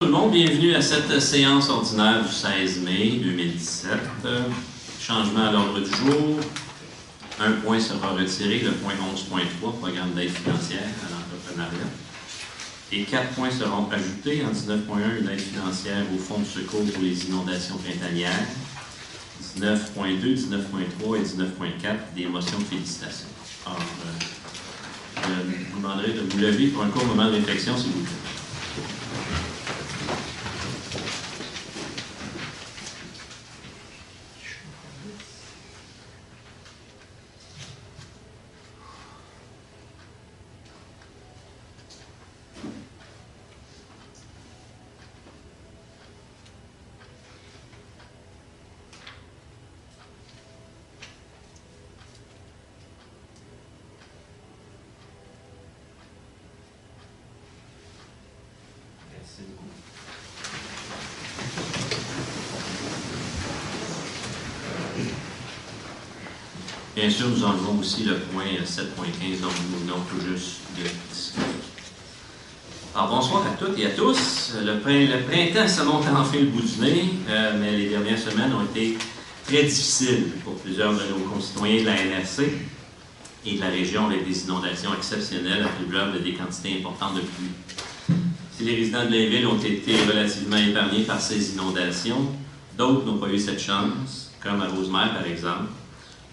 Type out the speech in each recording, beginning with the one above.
Tout le monde, bienvenue à cette séance ordinaire du 16 mai 2017. Changement à l'ordre du jour. Un point sera retiré, le point 11.3, programme d'aide financière à l'entrepreneuriat. Et 4 points seront ajoutés. En 19.1, une aide financière au fonds de secours pour les inondations printanières. 19.2, 19.3 et 19.4, des motions de félicitations. Alors, je vous demanderai de vous lever pour un court moment de réflexion, s'il vous plaît. Bien sûr, nous enlevons aussi le point 7.15 dont nous venons tout juste de discuter. Alors, bonsoir à toutes et à tous. Le printemps se monte enfin le bout du nez, mais les dernières semaines ont été très difficiles pour plusieurs de nos concitoyens de la NRC et de la région avec des inondations exceptionnelles attribuables à des quantités importantes de pluie. Si les résidents de Blainville ont été relativement épargnés par ces inondations, d'autres n'ont pas eu cette chance, comme à Rosemère par exemple,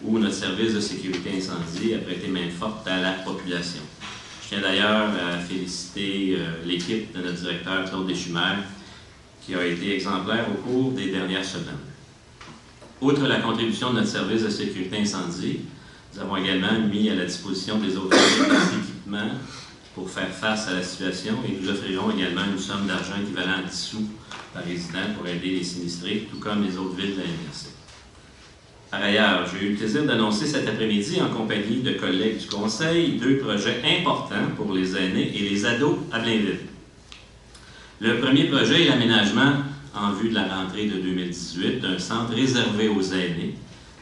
où notre service de sécurité incendie a prêté main forte à la population. Je tiens d'ailleurs à féliciter l'équipe de notre directeur Claude Deschumère, qui a été exemplaire au cours des dernières semaines. Outre la contribution de notre service de sécurité incendie, nous avons également mis à la disposition des autres équipements pour faire face à la situation et nous offrirons également une somme d'argent équivalent à 10 sous par résident pour aider les sinistrés, tout comme les autres villes de la NRC. Par ailleurs, j'ai eu le plaisir d'annoncer cet après-midi, en compagnie de collègues du Conseil, 2 projets importants pour les aînés et les ados à Blainville. Le premier projet est l'aménagement, en vue de la rentrée de 2018, d'un centre réservé aux aînés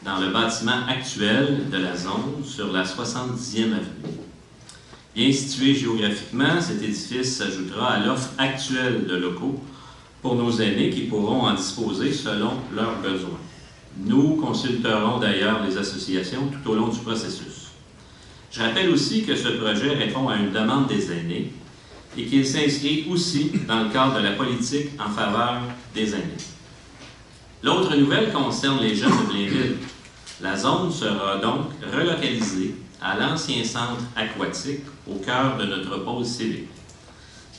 dans le bâtiment actuel de la zone sur la 70e avenue. Bien situé géographiquement, cet édifice s'ajoutera à l'offre actuelle de locaux pour nos aînés qui pourront en disposer selon leurs besoins. Nous consulterons d'ailleurs les associations tout au long du processus. Je rappelle aussi que ce projet répond à une demande des aînés et qu'il s'inscrit aussi dans le cadre de la politique en faveur des aînés. L'autre nouvelle concerne les jeunes de Blainville. La zone sera donc relocalisée à l'ancien centre aquatique au cœur de notre pôle civique,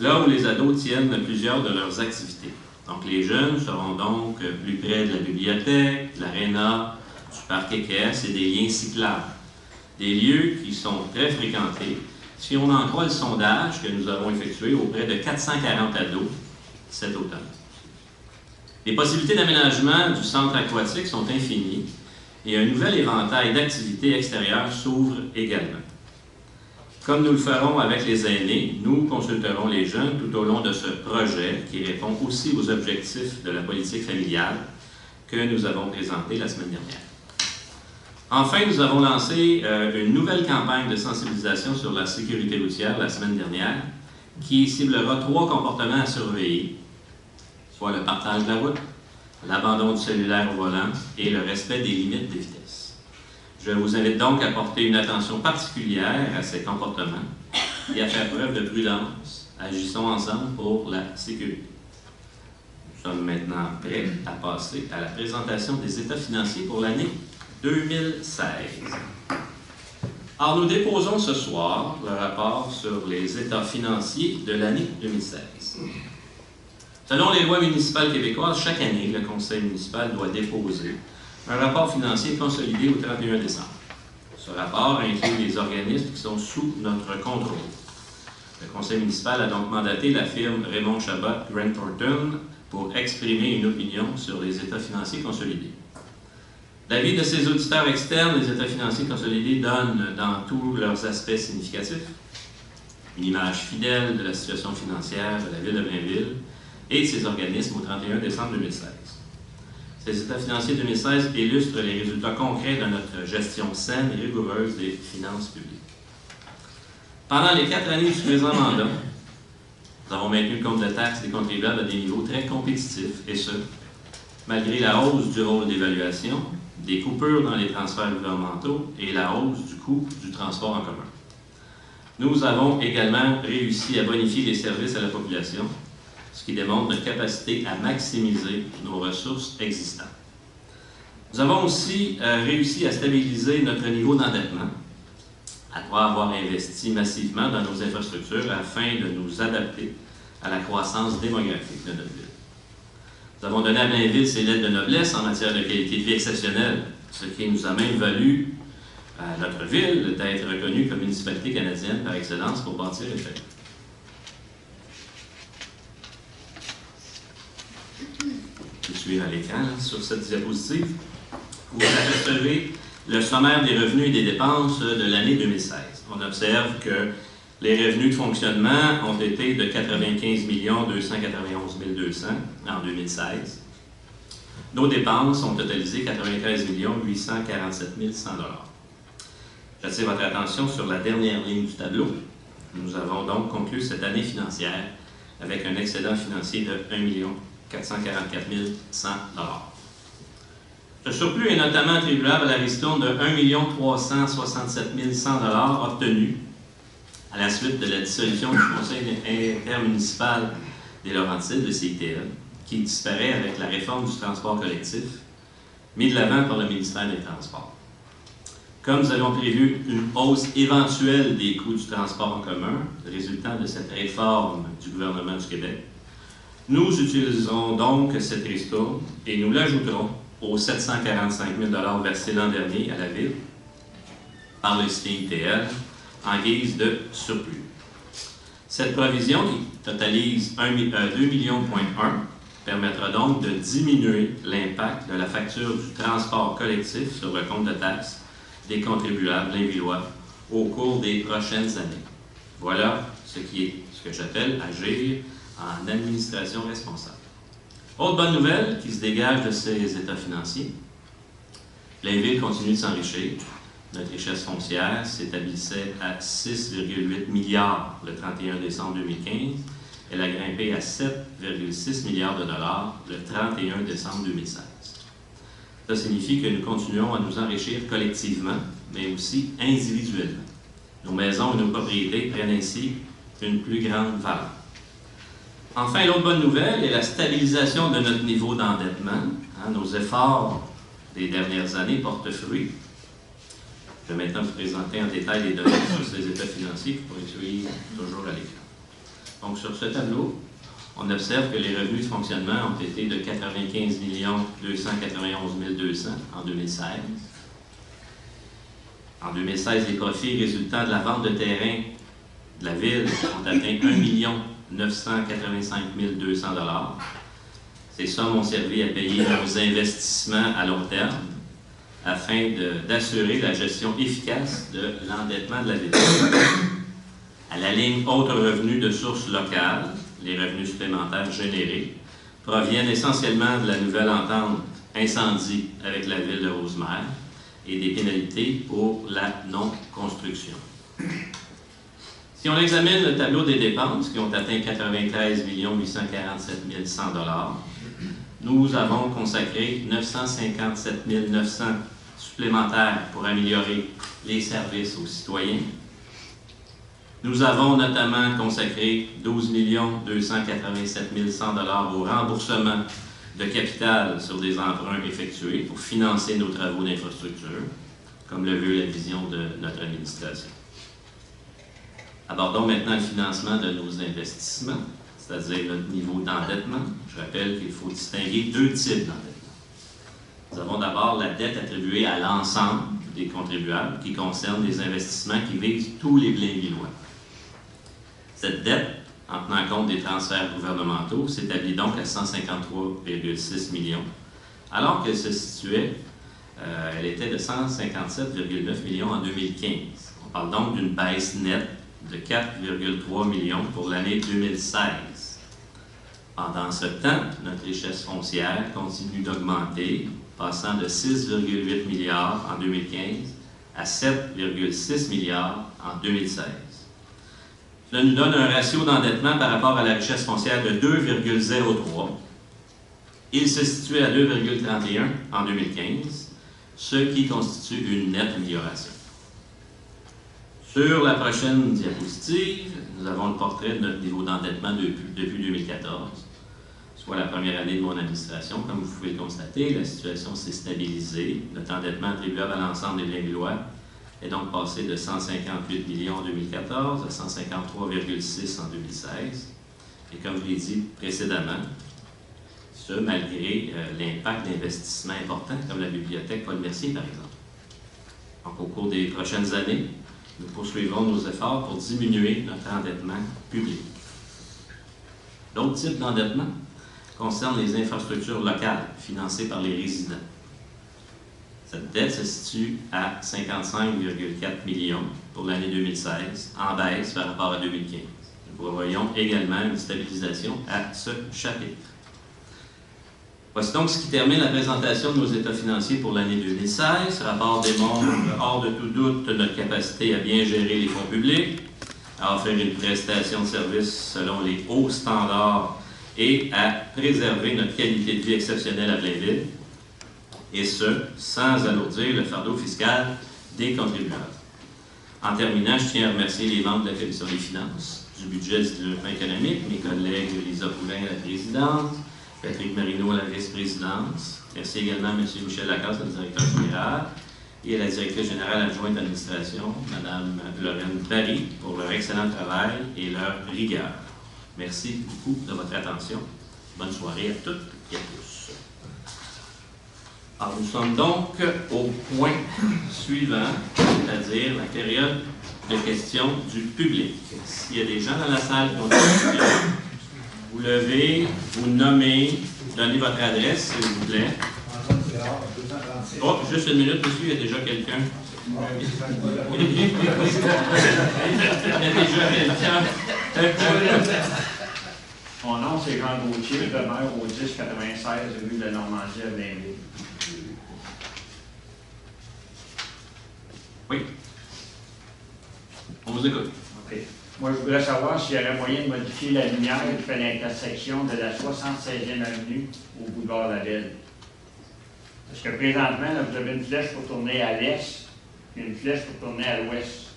là où les ados tiennent plusieurs de leurs activités. Donc, les jeunes seront donc plus près de la bibliothèque, de l'aréna, du parc EQS et des liens cyclables. Des lieux qui sont très fréquentés, si on en croit le sondage que nous avons effectué auprès de 440 ados cet automne. Les possibilités d'aménagement du centre aquatique sont infinies et un nouvel éventail d'activités extérieures s'ouvre également. Comme nous le ferons avec les aînés, nous consulterons les jeunes tout au long de ce projet qui répond aussi aux objectifs de la politique familiale que nous avons présenté la semaine dernière. Enfin, nous avons lancé une nouvelle campagne de sensibilisation sur la sécurité routière la semaine dernière qui ciblera 3 comportements à surveiller, soit le partage de la route, l'abandon du cellulaire au volant et le respect des limites de vitesse. Je vous invite donc à porter une attention particulière à ces comportements et à faire preuve de prudence. Agissons ensemble pour la sécurité. Nous sommes maintenant prêts à passer à la présentation des états financiers pour l'année 2016. Alors, nous déposons ce soir le rapport sur les états financiers de l'année 2016. Selon les lois municipales québécoises, chaque année, le conseil municipal doit déposer un rapport financier consolidé au 31 décembre. Ce rapport inclut les organismes qui sont sous notre contrôle. Le conseil municipal a donc mandaté la firme Raymond Chabot Grant Thornton pour exprimer une opinion sur les états financiers consolidés. L'avis de ces auditeurs externes, les états financiers consolidés donnent dans tous leurs aspects significatifs une image fidèle de la situation financière de la ville de Blainville et de ses organismes au 31 décembre 2016. Ces états financiers 2016 illustrent les résultats concrets de notre gestion saine et rigoureuse des finances publiques. Pendant les 4 années du présent mandat, Nous avons maintenu le compte de taxes des contribuables à des niveaux très compétitifs, et ce, malgré la hausse du rôle d'évaluation, des coupures dans les transferts gouvernementaux et la hausse du coût du transport en commun. Nous avons également réussi à bonifier les services à la population, ce qui démontre notre capacité à maximiser nos ressources existantes. Nous avons aussi réussi à stabiliser notre niveau d'endettement, après avoir investi massivement dans nos infrastructures afin de nous adapter à la croissance démographique de notre ville. Nous avons donné à Blainville ses lettres de noblesse en matière de qualité de vie exceptionnelle, ce qui nous a même valu à notre ville d'être reconnue comme municipalité canadienne par excellence pour bâtir et faire. Je suis à l'écran sur cette diapositive. Vous apercevez le sommaire des revenus et des dépenses de l'année 2016. On observe que les revenus de fonctionnement ont été de 95 291 200 en 2016. Nos dépenses ont totalisé 93 847 100 $. J'attire votre attention sur la dernière ligne du tableau. Nous avons donc conclu cette année financière avec un excédent financier de 1 444 100 $. Ce surplus est notamment attribuable à la ristourne de 1 367 100 $ obtenue à la suite de la dissolution du Conseil intermunicipal des Laurentides, le CITL, qui disparaît avec la réforme du transport collectif, mis de l'avant par le ministère des Transports. Comme nous avions prévu une hausse éventuelle des coûts du transport en commun, résultant de cette réforme du gouvernement du Québec, nous utiliserons donc cette ristourne et nous l'ajouterons aux 745 000 $ versés l'an dernier à la Ville par le CITL en guise de surplus. Cette provision, qui totalise 2,1 millions, permettra donc de diminuer l'impact de la facture du transport collectif sur le compte de taxes des contribuables blainvillois au cours des prochaines années. Voilà ce que j'appelle agir en administration responsable. Autre bonne nouvelle qui se dégage de ces états financiers, Blainville continue de s'enrichir. Notre richesse foncière s'établissait à 6,8 milliards le 31 décembre 2015. Elle a grimpé à 7,6 milliards de dollars le 31 décembre 2016. Ça signifie que nous continuons à nous enrichir collectivement, mais aussi individuellement. Nos maisons et nos propriétés prennent ainsi une plus grande valeur. Enfin, l'autre bonne nouvelle est la stabilisation de notre niveau d'endettement. Nos efforts des dernières années portent fruit. Je vais maintenant vous présenter en détail les données sur ces états financiers qui pourraient suivre toujours à l'écran. Donc, sur ce tableau, on observe que les revenus de fonctionnement ont été de 95 291 200 en 2016. En 2016, les profits résultant de la vente de terrain de la Ville ont atteint 1 985 200 $. Ces sommes ont servi à payer nos investissements à long terme afin d'assurer la gestion efficace de l'endettement de la Ville. À la ligne autres revenus de sources locales, les revenus supplémentaires générés proviennent essentiellement de la nouvelle entente incendie avec la Ville de Rosemère et des pénalités pour la non-construction. Si on examine le tableau des dépenses qui ont atteint 93 847 100 $, nous avons consacré 957 900 supplémentaires pour améliorer les services aux citoyens. Nous avons notamment consacré 12 287 100 $ au remboursement de capital sur des emprunts effectués pour financer nos travaux d'infrastructure, comme le veut la vision de notre administration. Abordons maintenant le financement de nos investissements, c'est-à-dire notre niveau d'endettement. Je rappelle qu'il faut distinguer deux types d'endettement. Nous avons d'abord la dette attribuée à l'ensemble des contribuables qui concerne des investissements qui visent tous les Blainvillois. Cette dette, en tenant compte des transferts gouvernementaux, s'établit donc à 153,6 millions, alors qu'elle se situait, elle était de 157,9 millions en 2015. On parle donc d'une baisse nette de 4,3 millions pour l'année 2016. Pendant ce temps, notre richesse foncière continue d'augmenter, passant de 6,8 milliards en 2015 à 7,6 milliards en 2016. Cela nous donne un ratio d'endettement par rapport à la richesse foncière de 2,03. Il se situe à 2,31 en 2015, ce qui constitue une nette amélioration. Sur la prochaine diapositive, nous avons le portrait de notre niveau d'endettement depuis 2014, soit la première année de mon administration. Comme vous pouvez le constater, la situation s'est stabilisée. Notre endettement attribuable à l'ensemble des Blainvillois est donc passé de 158 millions en 2014 à 153,6 en 2016. Et comme je l'ai dit précédemment, ce malgré l'impact d'investissements importants comme la bibliothèque Paul Mercier, par exemple. Donc, au cours des prochaines années, nous poursuivrons nos efforts pour diminuer notre endettement public. D'autres types d'endettement concernent les infrastructures locales financées par les résidents. Cette dette se situe à 55,4 millions pour l'année 2016, en baisse par rapport à 2015. Nous prévoyons également une stabilisation à ce chapitre. Voici donc ce qui termine la présentation de nos états financiers pour l'année 2016. Ce rapport démontre, hors de tout doute, notre capacité à bien gérer les fonds publics, à offrir une prestation de service selon les hauts standards et à préserver notre qualité de vie exceptionnelle à Blainville, et ce, sans alourdir le fardeau fiscal des contribuables. En terminant, je tiens à remercier les membres de la Commission des finances, du budget du développement économique, mes collègues Lisa Poulin, la présidente, Patrick Marino, la vice-présidence. Merci également à M. Michel Lacasse, le directeur général, et à la directrice générale adjointe d'administration, Mme Lorraine Barry, pour leur excellent travail et leur rigueur. Merci beaucoup de votre attention. Bonne soirée à toutes et à tous. Alors, nous sommes donc au point suivant, c'est-à-dire la période de questions du public. S'il y a des gens dans la salle qui ont des questions, vous levez, vous nommez, donnez votre adresse, s'il vous plaît. Oh, juste une minute, monsieur, il y a déjà quelqu'un. Il y a déjà quelqu'un. Mon nom, c'est Jean Gauthier, demeure au 1096 rue de la Normandie à Blainville. Oui. On vous écoute. OK. Moi, je voudrais savoir s'il y aurait moyen de modifier la lumière qui fait l'intersection de la 76e avenue au boulevard Labelle. Parce que présentement, là, vous avez une flèche pour tourner à l'est et une flèche pour tourner à l'ouest.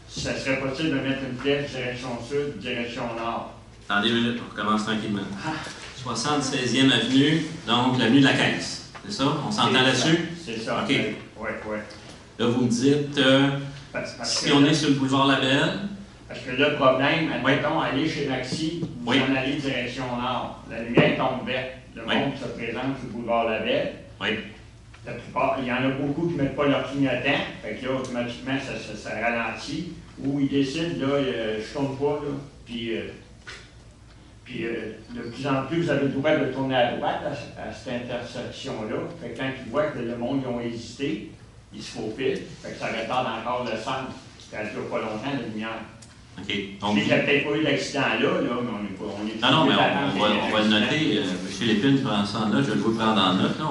Si ça serait possible de mettre une flèche direction sud, direction nord. Attendez une minute, on recommence tranquillement. 76e avenue, donc l'avenue de la Caisse. C'est ça? On s'entend là-dessus? C'est ça. OK. Oui. Là, vous me dites, si on est sur le boulevard Labelle. Parce que là, le problème, admettons, aller chez Maxi, vous en allez direction nord. La lumière tombe verte. Le monde se présente sur le boulevard Labelle. Oui. La plupart, il y en a beaucoup qui ne mettent pas leur clignotant. Fait que là, automatiquement, ça ralentit. Ou ils décident, là, je tourne pas, là. Puis de plus en plus, vous avez le droit de tourner à droite à cette intersection-là. Fait que quand ils voient que le monde, ils ont hésité, ils se faufilent. Fait que ça retarde encore le sens. Ça ne dure pas longtemps, la lumière. OK. Donc, il n'y a peut-être pas eu d'accident là, mais on n'est pas. Non, mais on va le noter. M. Lépine prend ça en note, je vais le prendre en note. Là.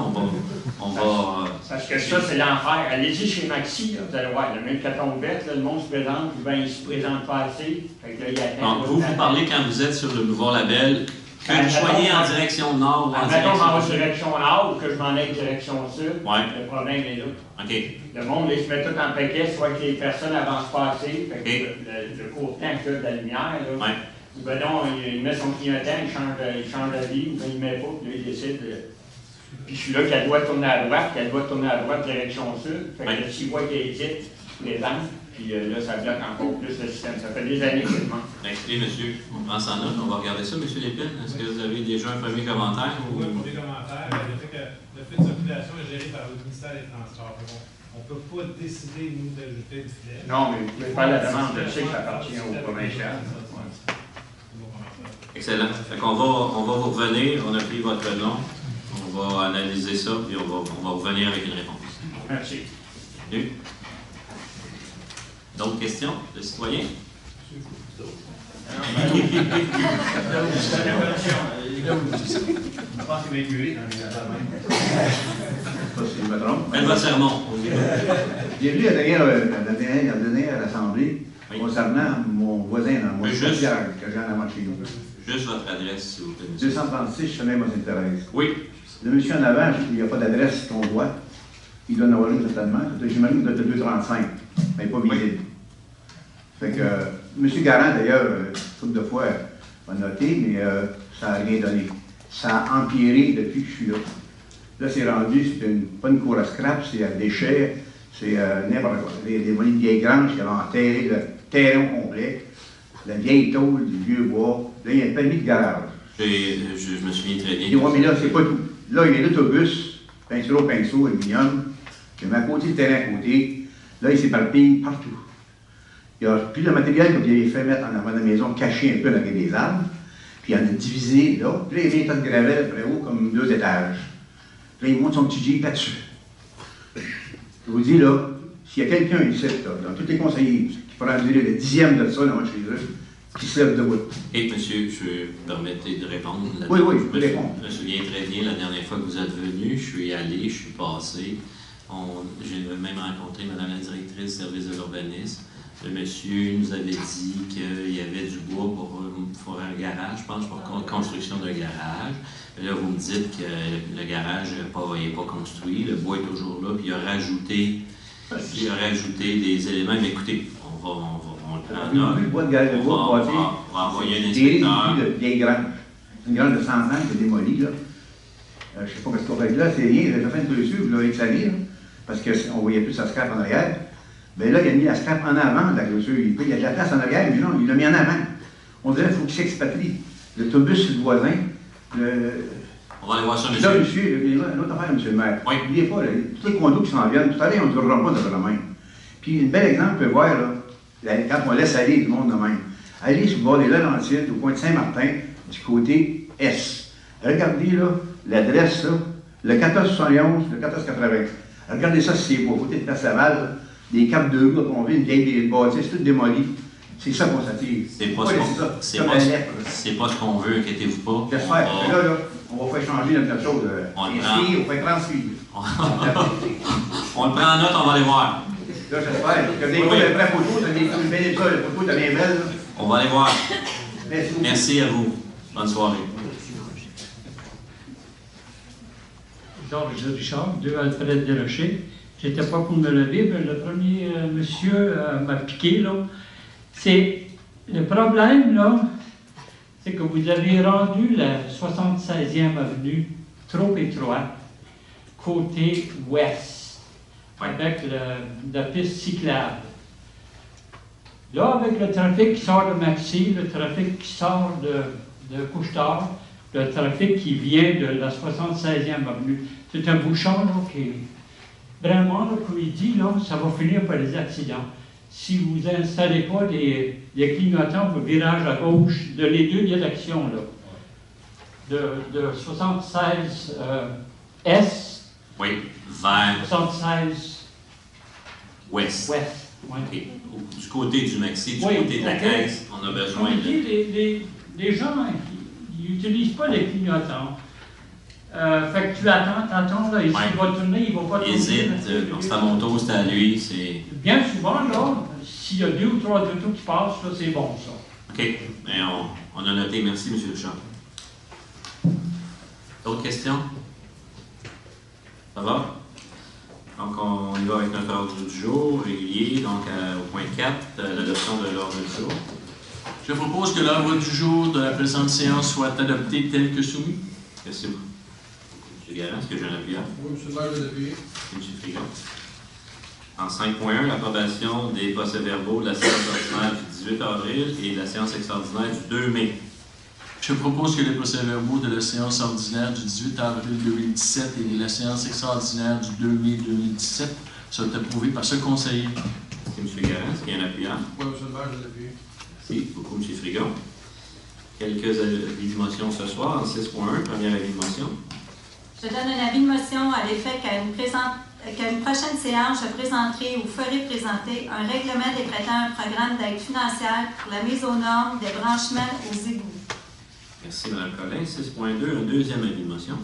On va parce que ça, c'est l'enfer. Allez-y chez Maxi, là, vous allez voir, même quand on bête, le monde se présente, puis ben, il se présente pas assez. Fait que là, il attend. Donc, vous parlez quand vous êtes sur le nouveau label, que vous soyez en direction nord ou en direction nord ou que je m'en aille direction sud. Ouais. Le problème est là. OK. Le monde, il se met tout en paquet, soit que les personnes n'avancent pas assez. Fait que le court temps que de la lumière, là. Ouais. Ben non, il met son clignotant, il change d'avis, ou bien il ne met pas, puis là, il décide. Puis je suis là qu'elle doit tourner à droite, direction sud. Fait que s'il voit qu'elle hésite, il présente, puis là, ça bloque encore plus le système. Ça fait des années que je demande. Écoutez, monsieur, on prend ça en note, on va regarder ça, monsieur Lépine. Est-ce que vous avez déjà un premier commentaire? Oui, pour des commentaires, le fait de circulation est géré par le ministère des Transports. On ne peut pas décider, nous, d'ajouter du filet. Non, mais vous pouvez faire la demande, je sais que ça appartient au provincial. Excellent. Fait qu'on on va vous revenir, on a pris votre nom, on va analyser ça, puis on va revenir avec une réponse. Merci. Bienvenue. D'autres questions de citoyens? Je pense qu'il va écurer dans les Faites votre sermon. J'ai vu la dernière Assemblée Oui. concernant mon voisin dans mon Oui, juste. garage que j'ai en avant de chez nous. Juste votre adresse, s'il vous plaît, monsieur. 236 chemin Sainte-Thérèse. Oui. Le monsieur en avant, il n'y a pas d'adresse qu'on voit. Il doit en avoir une certainement. J'imagine que c'est 235, mais pas visible. Fait que, M. Garand, d'ailleurs, une couple de fois, m'a noté, mais ça n'a rien donné. Ça a empiré depuis que je suis là. Là, c'est rendu, c'est pas une cour à scrap, c'est à déchets, c'est n'importe quoi. Des mollets de vieilles granges qui avaient enterré le terrain complet, la vieille tôle, du vieux bois. Là, il y a un permis de garage. Je me souviens très bien. Et ouais, mais là, c'est pas tout. Là, il y a l'autobus, pinceau, aluminium, qui met à côté le terrain à côté. Là, il s'éparpille partout. Il y a plus de matériel que vous avez fait mettre en avant de la maison, caché un peu avec des arbres. Puis il y en a divisé, là. Puis là, il y a des tas de gravelle après haut, comme 2 étages. Puis là, il monte son petit Jeep là-dessus. Je vous dis, là, s'il y a quelqu'un ici, là, dans tous les conseillers, qui pourra dire le 10e de ça, là, chez eux, qui se lève debout. Et monsieur, je me permettez de répondre? Oui, je peux répondre. Je me souviens très bien, la dernière fois que vous êtes venu, je suis allé, je suis passé. J'ai même rencontré Mme la directrice du service de l'urbanisme. Le monsieur nous avait dit qu'il y avait du bois pour un garage, je pense, pour construction d'un garage. Là, vous me dites que le garage n'est pas construit, le bois est toujours là, puis il a rajouté des éléments. Mais écoutez, on le prend en note. Le bois de garage, On va envoyer un inspecteur. Des vieilles granges. Une grange de 100 ans qui est démolie, là. Je ne sais pas ce qu'on fait là, c'est rien, j'ai fait une dessus, vous l'avez salé, là, parce qu'on ne voyait plus sa scrap en arrière. Bien là, il a mis la scrap en avant de la clôture. Il y a de la place en arrière, mais non, il l'a mis en avant. On dirait qu'il faut qu'il s'expatrie. L'autobus, c'est le voisin. On va aller voir ça, monsieur. Là, monsieur, une autre affaire, monsieur le maire. Oui. N'oubliez pas, là, tous les condos qui s'en viennent, tout à l'heure, on ne durera pas dans le même. Puis, un bel exemple, vous pouvez voir, là, quand on laisse aller le monde de même. Allez sur le bord des Laurentides, au coin de Saint-Martin, du côté S. Regardez, là, l'adresse, là, le 1471, le 1480. Regardez ça, si c'est beau, côté de Place Laval, là. Des capes de rue, on vit une vieille bâtisse, toute démolie. C'est ça qu'on s'attire. C'est pas ce qu'on veut, inquiétez-vous pas. J'espère. Là, on va faire changer notre chose. On va faire transcrire. On le prend en note, on va aller voir. Là, j'espère. Parce que des fois, les vraies photos, t'as des belles écoles, les photos, t'as bien belles. On va aller voir. Merci beaucoup. Merci à vous. Bonne soirée. Georges Richard, 2 Alfred Desrochers. J'étais pas pour me lever, mais le premier monsieur m'a piqué, là. C'est le problème, là, c'est que vous avez rendu la 76e avenue trop étroite, côté ouest, avec la piste cyclable. Là, avec le trafic qui sort de Maxi, le trafic qui sort de Couche-Tard, le trafic qui vient de la 76e avenue, c'est un bouchon, là, qui vraiment, l'après-midi, là, ça va finir par des accidents. Si vous n'installez pas des clignotants au virage à gauche de les deux directions, là, de 76 S, oui, vers 76 ouest. Ouais. Okay. Du côté du Maxi, du oui, côté de la caisse, on a besoin de... Les gens, ils n'utilisent pas les clignotants. Fait que tu attends, là, et s'il va tourner, il va pas tourner. Il hésite, c'est à mon tour, c'est à lui, c'est... Bien souvent, là, s'il y a 2 ou 3 autos qui passent, là, c'est bon, ça. OK. Bien, on a noté. Merci, M. Duchamp. D'autres questions? Ça va? Donc, on y va avec notre ordre du jour régulier, donc au point 4, l'adoption de l'ordre du jour. Je propose que l'ordre du jour de la présente séance soit adopté tel que soumis. Merci beaucoup. M. Garand, est-ce que j'ai un appuyant? Oui, M. le maire, je l'ai appuyé. M. Frigon. En 5.1, l'approbation des procès-verbaux de la séance ordinaire du 18 avril et de la séance extraordinaire du 2 mai. Je propose que les procès-verbaux de la séance ordinaire du 18 avril 2017 et de la séance extraordinaire du 2 mai 2017 soient approuvés par ce conseiller. Merci, M. Garand. Est-ce qu'il y a un appuyant? Oui, M. le maire, je l'ai appuyé. Merci beaucoup, M. Frigon. Quelques avis de motion ce soir. En 6.1, premier avis de motion. Je donne un avis de motion à l'effet qu'à une prochaine séance, je présenterai ou ferai présenter un règlement décrétant un programme d'aide financière pour la mise aux normes des branchements aux égouts. Merci, Mme Collin. 6.2, un deuxième avis de motion.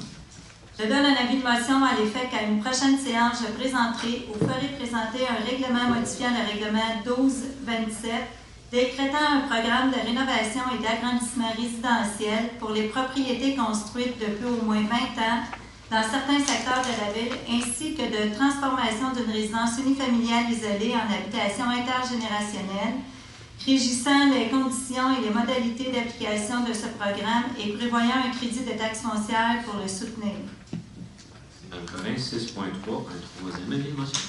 Je donne un avis de motion à l'effet qu'à une prochaine séance, je présenterai ou ferai présenter un règlement modifiant le règlement 1227 décrétant un programme de rénovation et d'agrandissement résidentiel pour les propriétés construites depuis au moins 20 ans dans certains secteurs de la ville, ainsi que de transformation d'une résidence unifamiliale isolée en habitation intergénérationnelle, régissant les conditions et les modalités d'application de ce programme et prévoyant un crédit de taxe foncière pour le soutenir. Mme Collin, 6.3, un troisième avis de motion.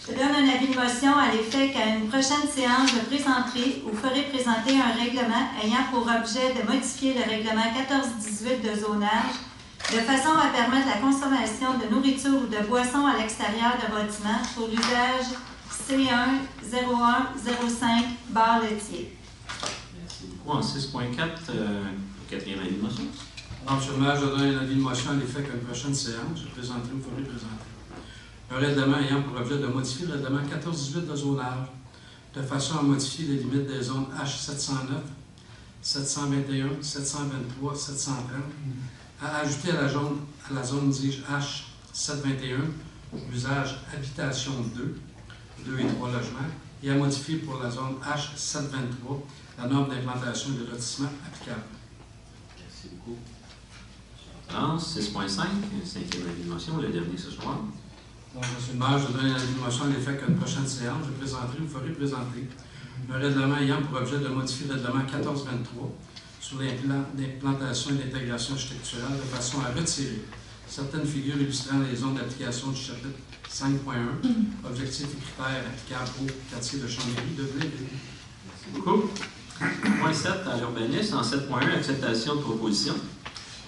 Je donne un avis de motion à l'effet qu'à une prochaine séance, je présenterai ou ferai présenter un règlement ayant pour objet de modifier le règlement 14-18 de zonage de façon à permettre la consommation de nourriture ou de boissons à l'extérieur de bâtiments pour l'usage C1-01-05 bar laitier. Merci beaucoup. En 6.4, quatrième avis de motion. Alors, M. le maire, je donne un avis de motion à l'effet qu'à une prochaine séance, je présenterai ou ferai présenter un règlement ayant pour objet de modifier le règlement 14-18 de zonage de façon à modifier les limites des zones H709, 721, 723, 730, à ajouter à la zone dirige H721 l'usage habitation 2 et 3 logements, et à modifier pour la zone H723 la norme d'implantation et de lotissement applicable. Merci beaucoup. 6.5, cinquième avis de motion, le dernier ce soir. Donc, M. le maire, je donne un avis de motion à l'effet qu'à une prochaine séance, je présenterai ou ferai présenter un règlement ayant pour objet de modifier le règlement 1423 sur l'implantation et l'intégration architecturale de façon à retirer certaines figures illustrant les zones d'application du chapitre 5.1, objectifs et critères applicables au quartier de Chambéry de Blainville. Merci beaucoup. Point 7, à l'urbanisme, en 7.1, acceptation de proposition.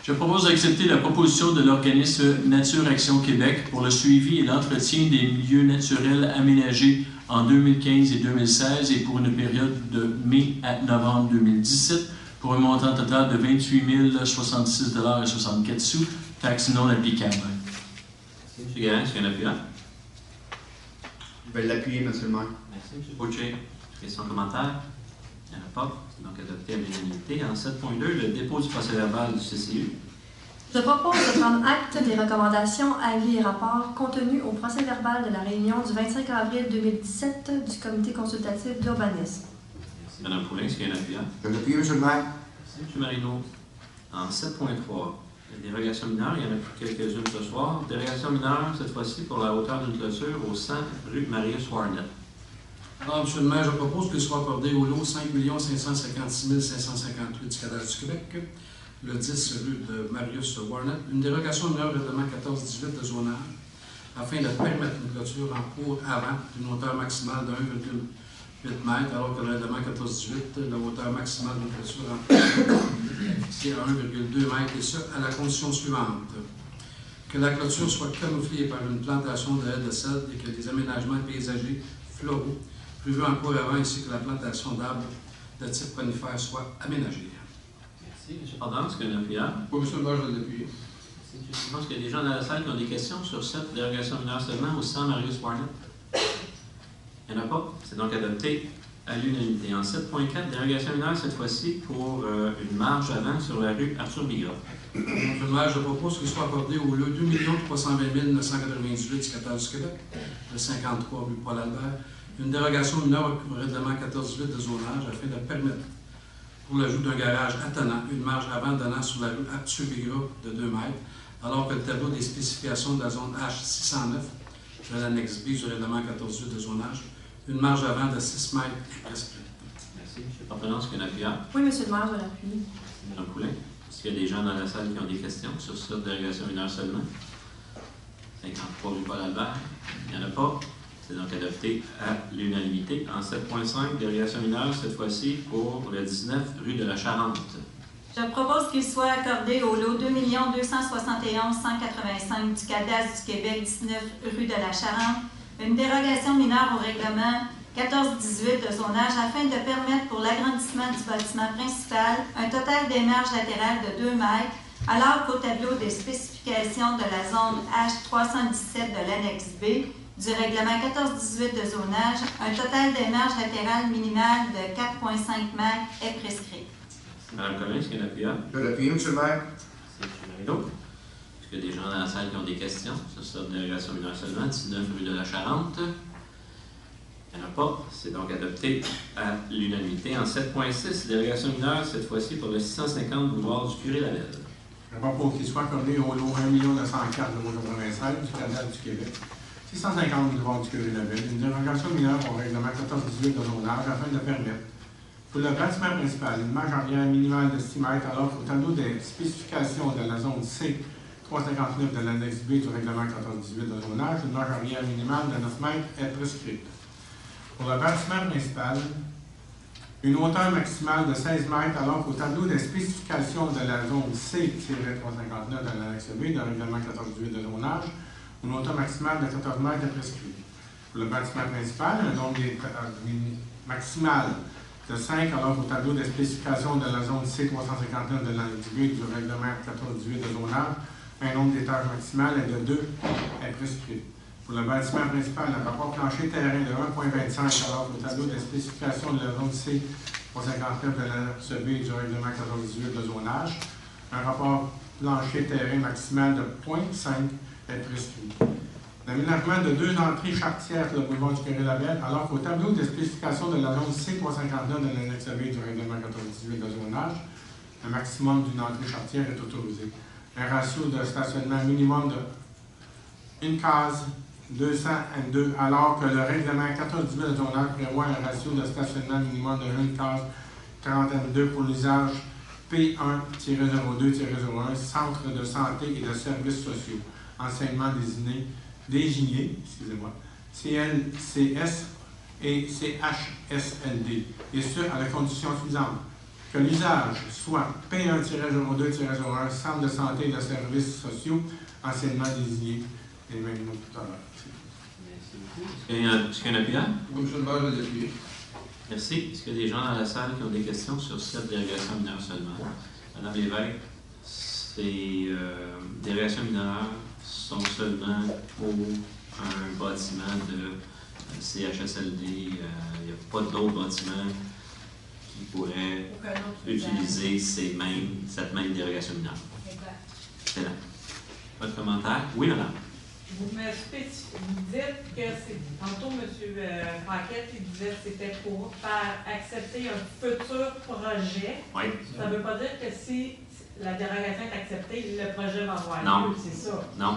Je propose d'accepter la proposition de l'organisme Nature Action Québec pour le suivi et l'entretien des milieux naturels aménagés en 2015 et 2016 et pour une période de mai à novembre 2017 pour un montant total de 28 066,64 $, taxes non applicables. Merci, M. Garin, est-ce qu'il y a un appuyant? Je vais l'appuyer, M. le maire. Merci, M. Boucher. Questions, commentaires? Il n'y en a pas. C'est donc adopté à l'unanimité. En 7.2, le dépôt du procès-verbal du CCU. Je propose de prendre acte des recommandations, avis et rapports contenus au procès-verbal de la réunion du 25 avril 2017 du Comité consultatif d'urbanisme. Merci, Mme Poulin. Est-ce qu'il y a un appuyant? Je vais l'appuyer, M. le maire. Merci, M. Marino. En 7.3, les dérogations mineures, il y en a plus quelques-unes ce soir. Dérogation mineure, cette fois-ci, pour la hauteur d'une clôture au 100 rue Marius-Warnett. Alors, M. le maire, je propose qu'il soit accordé au lot 5 556 558 du cadastre du Québec, le 10 rue de Marius-Warnett, une dérogation mineure au règlement 14-18 de zonage, afin de permettre une clôture en cours avant d'une hauteur maximale de 1,8 m, alors que le règlement 14-18, la hauteur maximale d'une clôture en cours est fixée à 1,2 m, et ce, à la condition suivante: que la clôture soit camouflée par une plantation de haies de cèdre et que les aménagements paysagers floraux prévus en cours avant ainsi que la plantation d'arbres de type conifère soient aménagés. Merci. M. Pardon, est-ce qu'il y a un appuyant? Oui, M. le maire, je vais l'appuyer. Je pense qu'il y a des gens dans la salle qui ont des questions sur cette dérogation mineure seulement au 100 Marius-Warnett. Il n'y en a pas. C'est donc adopté à l'unanimité. En 7.4, dérogation mineure cette fois-ci pour une marge avant sur la rue Arthur-Bigra. M. le maire, je propose qu'il soit accordé au lieu 2 320 998 du cadastre du Québec, le 53 rue Paul-Albert, une dérogation mineure au règlement 14-18 de zonage afin de permettre, pour l'ajout d'un garage attenant, une marge avant donnant sur la rue Arthur-Bigra de 2 mètres, alors que le tableau des spécifications de la zone H609 de l'annexe B du règlement 14-18 de zonage, une marge avant de 6 mètres est prescrite. Merci. M. Partenance, est-ce qu'il y a un appuyant? Oui, M. le maire, je l'appuie. Merci, Mme Poulin. Est-ce qu'il y a des gens dans la salle qui ont des questions sur cette dérogation mineure seulement? 53 rue Paul-Albert. Il n'y en a pas. C'est donc adopté à l'unanimité. En 7.5, dérogation mineure, cette fois-ci pour le 19 rue de la Charente. Je propose qu'il soit accordé au lot 2 271 185 du cadastre du Québec, 19 rue de la Charente, une dérogation mineure au règlement 14-18 de zonage afin de permettre pour l'agrandissement du bâtiment principal un total des marges latérales de 2 mètres, alors qu'au tableau des spécifications de la zone H317 de l'annexe B du règlement 14-18 de zonage, un total des marges latérales minimales de 4,5 mètres est prescrit. Mme Collin, est-ce qu'il y a un appuyant? Je vais l'appuyer, M. le maire. Merci, M. Marino. Est-ce qu'il y a des gens dans la salle qui ont des questions sur cette dérogation mineure seulement, 19 rue de la Charente? Il Il n'y en a pas. C'est donc adopté à l'unanimité. En 7.6, dérogation mineure, cette fois-ci pour le 650 boulevard du Curé-Lavelle. Je propose qu'il soit accordé au lot 1 904 096 du Canada du Québec, 650 boulevard du Curé-Lavelle, une dérogation mineure au règlement 1418 de zonage afin de permettre, pour le bâtiment principal, une marge arrière minimale de 6 mètres, alors qu'au tableau des spécifications de la zone C 359 de l'annexe B du règlement 1418 de zonage, une marge arrière minimale de 9 mètres est prescrite. Pour le bâtiment principal, une hauteur maximale de 16 mètres, alors qu'au tableau des spécifications de la zone C-359 de l'annexe B du règlement 1418 de zonage, une hauteur maximale de 14 mètres est prescrite. Pour le bâtiment principal, un nombre maximal de 5, alors qu'au tableau des spécifications de la zone C-359 de l'annexe B du règlement 1418 de zonage, un nombre d'étages maximal est de 2 est prescrit. Pour le bâtiment principal, un rapport plancher terrain de 1,25, alors qu'au tableau des spécifications de la zone C-359 de l'annexe B du règlement 1418 de zonage, un rapport plancher terrain maximal de 0,5 est prescrit. L'aménagement de 2 entrées charretières sur le boulevard du Curé-Lavelle, alors qu'au tableau des spécifications de la zone C-359 de l'annexe B du règlement 1418 de zonage, un maximum d'une entrée charretière est autorisé. Un ratio de stationnement minimum de 1 case 202, alors que le règlement 1418 de zonage prévoit un ratio de stationnement minimum de 1 case 32 pour l'usage P1-02-01, centre de santé et de services sociaux, enseignement désigné, CLCS et CHSLD, et ce, à la condition suivante, que l'usage soit P1-02-01, centre de santé et de services sociaux, enseignement désigné, les mêmes mots tout à l'heure. Est-ce qu'il y a un appuyant? Oui, M. le maire, je vais l'appuyer. Merci. Est-ce qu'il y a des gens dans la salle qui ont des questions sur cette dérogation mineure seulement? Madame Lévesque, ces dérogations mineures sont seulement pour un bâtiment de CHSLD. Il n'y a pas d'autres bâtiments qui pourraient utiliser cette même dérogation mineure. Exact. Excellent. Votre commentaire? Oui, madame. Vous dites que c'est. Tantôt, M. Paquette, il disait que c'était pour faire accepter un futur projet. Oui. Ça ne veut pas dire que si la dérogation est acceptée, le projet va avoir lieu, c'est ça? Non.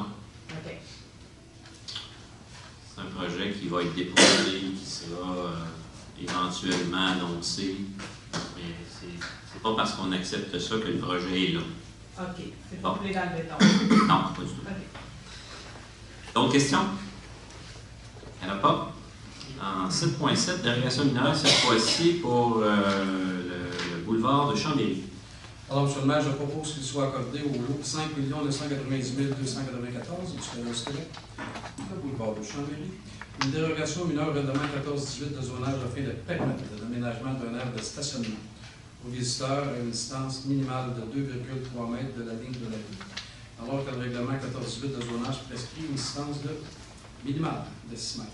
OK. C'est un projet qui va être déposé, qui sera éventuellement annoncé. Mais c'est pas parce qu'on accepte ça que le projet est là. OK. C'est pas coulé dans le béton. Non, pas du tout. OK. D'autres questions? Il n'y en a pas. En 7.7, dérogation mineure, cette fois-ci pour le boulevard de Chambéry. Alors, M. le maire, je propose qu'il soit accordé au lot 5 990 294 du Canada du Québec, le boulevard de Chambéry, une dérogation mineure au règlement 1418 de zonage afin de permettre l'aménagement d'un aire de stationnement aux visiteurs à une distance minimale de 2,3 mètres de la ligne de la rue, alors que le règlement 1418 de zonage prescrit une distance minimale de 6 mètres.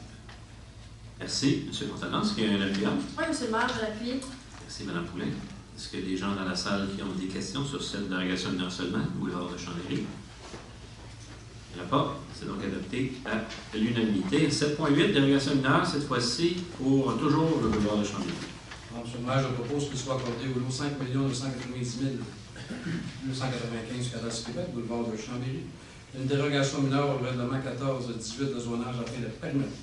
Merci. M. Fontanon, est-ce qu'il y a un appuyant? Oui, M. le maire, je l'appuie. Merci, Mme Poulin. Est-ce qu'il y a des gens dans la salle qui ont des questions sur cette dérogation mineure seulement, boulevard de Chambéry? Il n'y en a pas. C'est donc adopté à l'unanimité. 7.8, dérogation mineure, cette fois-ci pour toujours le boulevard de Chambéry. Alors, M. le maire, je propose qu'il soit accordé au lot 5 990 295 du Canada du Québec, boulevard de Chambéry, une dérogation mineure au règlement 1418 de zonage afin de permettre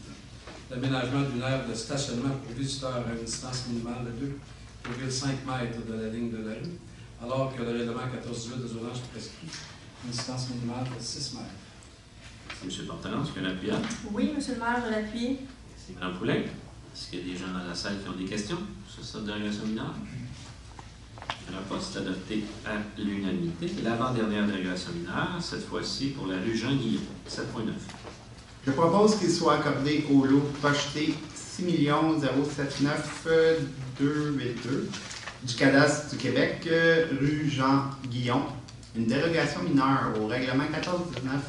l'aménagement d'une aire de stationnement pour visiteurs à une distance minimale de 2,5 mètres de la ligne de la rue, alors que le règlement 1418 de zonage prescrit une distance minimale de 6 mètres. Merci, M. Fontanon. Est-ce qu'il y a un appuyant? Oui, M. le maire, je l'appuie. Merci, Mme Poulin. Est-ce qu'il y a des gens dans la salle qui ont des questions sur cette dérogation mineure? Il n'y en a pas. C'est adopté à l'unanimité. L'avant-dernière dérogation mineure, cette fois-ci pour la rue Jean-Guillon, 7.9. Je propose qu'il soit accordé au lot projeté 6 079 282 du cadastre du Québec, rue Jean-Guillon, une dérogation mineure au règlement 1419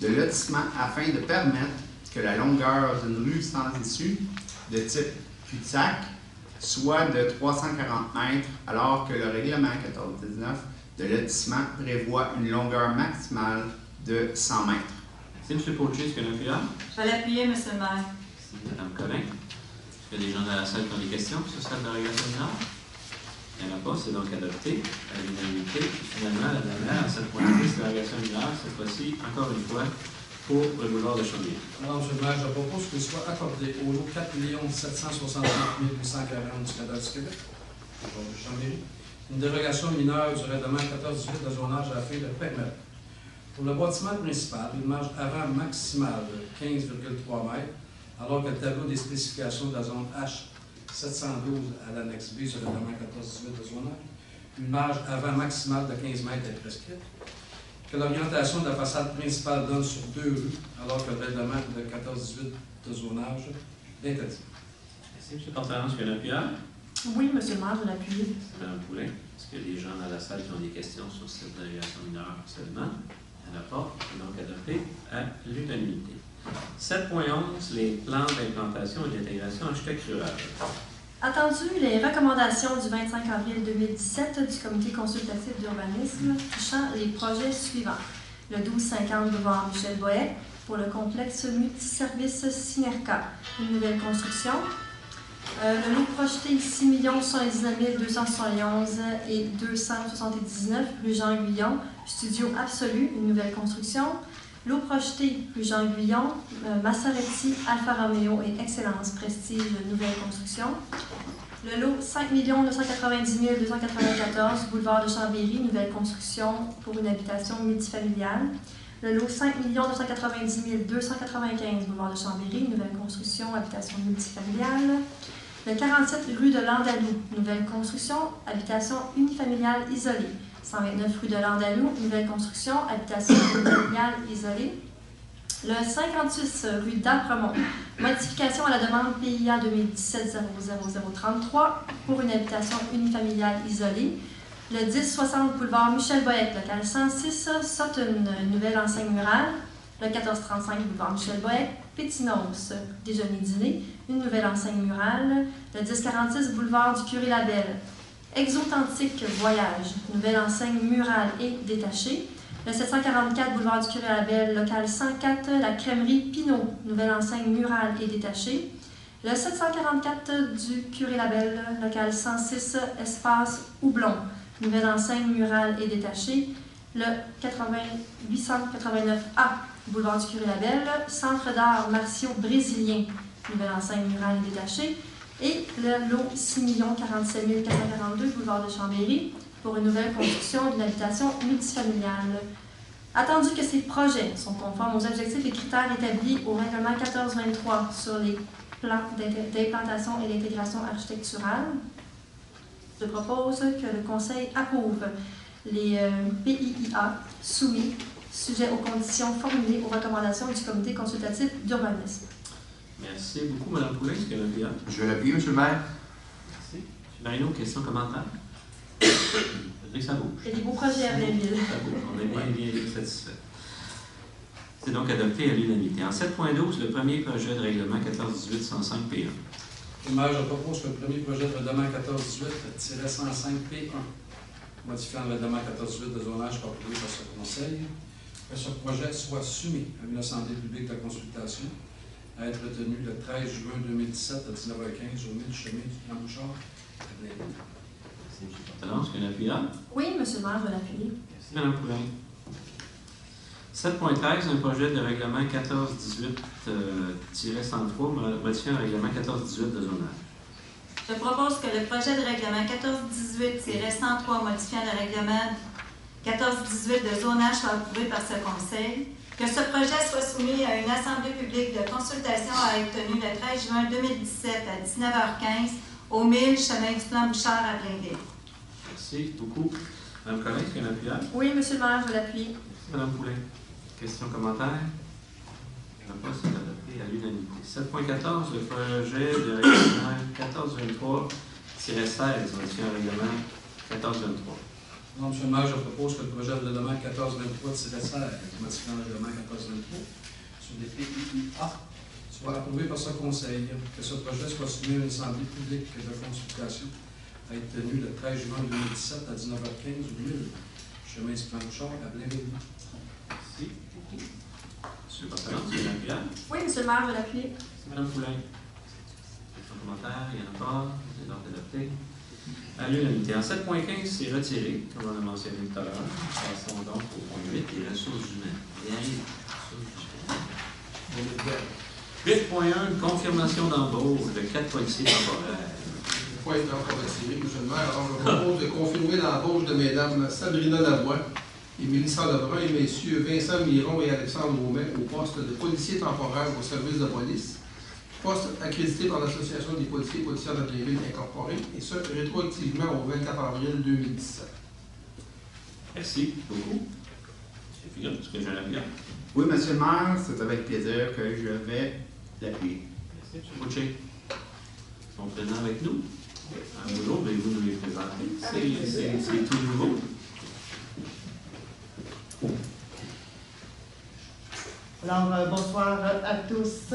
de lotissement afin de permettre que la longueur d'une rue sans issue de type cul-de-sac soit de 340 mètres, alors que le règlement 1419 de lotissement prévoit une longueur maximale de 100 mètres. Merci, M. Poulin. Est-ce qu'il y a un appuyant? Je vais l'appuyer, M. le maire. Merci, Mme Collin. Il y a des gens dans la salle qui ont des questions sur cette dérogation mineure? Il n'y en a pas, c'est donc adopté à l'unanimité. Finalement, la dernière, à 7.10, dérogation mineure, cette fois-ci, encore une fois, pour le boulevard de Chaudière. Alors, M. le maire, je propose qu'il soit accordé au lot 4 769 840 du cadastre du Québec, au boulevard de Chambéry, une dérogation mineure du règlement 14-18 de zonage à la fin de permettre pour le bâtiment principal une marge avant maximale de 15,3 mètres, alors que le tableau des spécifications de la zone H712 à l'annexe B du règlement 14-18 de zonage, une marge avant maximale de 15 mètres est prescrite, que l'orientation de la façade principale donne sur 2 rues, alors que le règlement de 14-18 de zonage l'interdit. Merci, M. Porte-Parole. Est-ce qu'il y a un appuyeur? Oui, monsieur le maire, je l'appuie. Mme Poulin. Est-ce qu'il y a des gens dans la salle qui ont des questions sur cette dérogation mineure seulement? Il n'y en a pas. C'est donc adopté à l'unanimité. 7.11, les plans d'implantation et d'intégration architecturale. Attendu les recommandations du 25 avril 2017 du comité consultatif d'urbanisme touchant les projets suivants. Le 1250 boulevard Michel Boët pour le complexe multiservice Synerca, une nouvelle construction. Le lot projeté 6 79 271 et 279 rue Jean Guyon, studio absolu, une nouvelle construction. Lot projeté rue Jean Guyon, Massaretti, Alfa Romeo et Excellence Prestige, nouvelle construction. Le lot 5 990 294 boulevard de Chambéry, nouvelle construction pour une habitation multifamiliale. Le lot 5 990 295 boulevard de Chambéry, nouvelle construction, habitation multifamiliale. Le 47 rue de Landalou, nouvelle construction, habitation unifamiliale isolée. 129 rue de Landalou, nouvelle construction, habitation unifamiliale isolée. Le 56 rue d'Apremont, modification à la demande PIA 2017-00033 pour une habitation unifamiliale isolée. Le 1060 boulevard Michel Boët, local 106, Sutton, nouvelle enseigne murale. Le 1435 boulevard Michel Boët, Pétinos, déjeuner-dîner, une nouvelle enseigne murale. Le 1046 boulevard du Curé-Labelle, Exotentique Voyage, nouvelle enseigne murale et détachée. Le 744 boulevard du Curé-Labelle, local 104, la crèmerie Pinot, nouvelle enseigne murale et détachée. Le 744 du Curé-Labelle, local 106, espace Houblon, nouvelle enseigne murale et détachée. Le 889A boulevard du Curé-Labelle, centre d'art martiaux brésilien, nouvelle enseigne murale et détachée. Et le lot 6 47 442 boulevard de Chambéry pour une nouvelle construction d'une habitation multifamiliale. Attendu que ces projets sont conformes aux objectifs et critères établis au règlement 1423 sur les plans d'implantation et d'intégration architecturale, je propose que le Conseil approuve les PIIA soumis, sujet aux conditions formulées aux recommandations du comité consultatif d'urbanisme. Merci beaucoup, Mme Poulin. Est-ce qu'il y a un appuyeur? Je l'appuie, M. le maire. Merci. M. Marino, questions, commentaires? Je dirais que ça bouge. Il y a des beaux projets à Blainville. Ça bouge. On est bien satisfait. C'est donc adopté à l'unanimité. En 7.12, le premier projet de règlement 1418-105 P1. Le maire, je propose que le premier projet de règlement 1418-105 P1, modifiant le règlement 1418 de zonage soit approuvé par ce Conseil, que ce projet soit soumis à une assemblée publique de consultation à être tenu le 13 juin 2017 à 19h15 au 1000 chemin du Grand-Bouchard à Blainville. Merci, M. Porte-Parole. Est-ce qu'il y a un appuyeur? Oui, M. le maire, je l'appuie. Merci, Mme Poulin. 7.13, un projet de règlement 1418-103, modifiant le règlement 1418 de zonage. Je propose que le projet de règlement 1418-103 modifiant le règlement 1418 de zonage soit approuvé par ce Conseil, que ce projet soit soumis à une assemblée publique de consultation à être tenue le 13 juin 2017 à 19h15 au 1000 chemin du Plan Bouchard à Blainville. Merci beaucoup. Mme Collin, est-ce qu'il y a un appuyeur? Oui, M. le maire, je l'appuie. Merci, Mme Poulin. Questions, commentaires? Il n'y en a pas, c'est adopté à l'unanimité. 7.14, le projet de règlement 1423-16, modifiant le règlement 1423. Non, M. le maire, je propose que le projet de règlement 1423-16, modifiant le règlement 1423 sur les PIIA, soit approuvé par ce Conseil, que ce projet soit soumis à une assemblée publique de consultation à être tenue le 13 juin 2017 à 19h15 au 1000 chemin du Plan-Bouchard à Blainville. Merci beaucoup. M. Porte-Parole, est-ce qu'il y a un appuyeur? Oui, M. le maire, je l'appuie. Merci, Mme Poulin. Questions, Commentaires? Il n'y en a pas. C'est donc adopté. À l'unanimité. En 7.15, c'est retiré, comme on a mentionné tout à l'heure. Passons donc au point 8, les ressources humaines. Bien, ressources humaines. 8.1, confirmation d'embauche de 4 policiers temporaires. Point encore retiré, M. le maire. Alors, je propose de confirmer l'embauche de Mesdames Sabrina Lavoie et Mélissa Lebrun et Messieurs Vincent Miron et Alexandre Aumet au poste de policier temporaire au service de police, poste accrédité par l'Association des policiers et policières de Blainville Incorporée, et ce, rétroactivement au 24 avril 2017. Merci beaucoup. M. Figon, est-ce que j'ai la bien? Oui, M. le maire, c'est avec plaisir que je vais l'appuyer. Merci, M. Boucher. Ils sont présents avec nous. À vous autres, veuillez-vous nous les présenter? C'est tout nouveau. Alors, bonsoir à tous.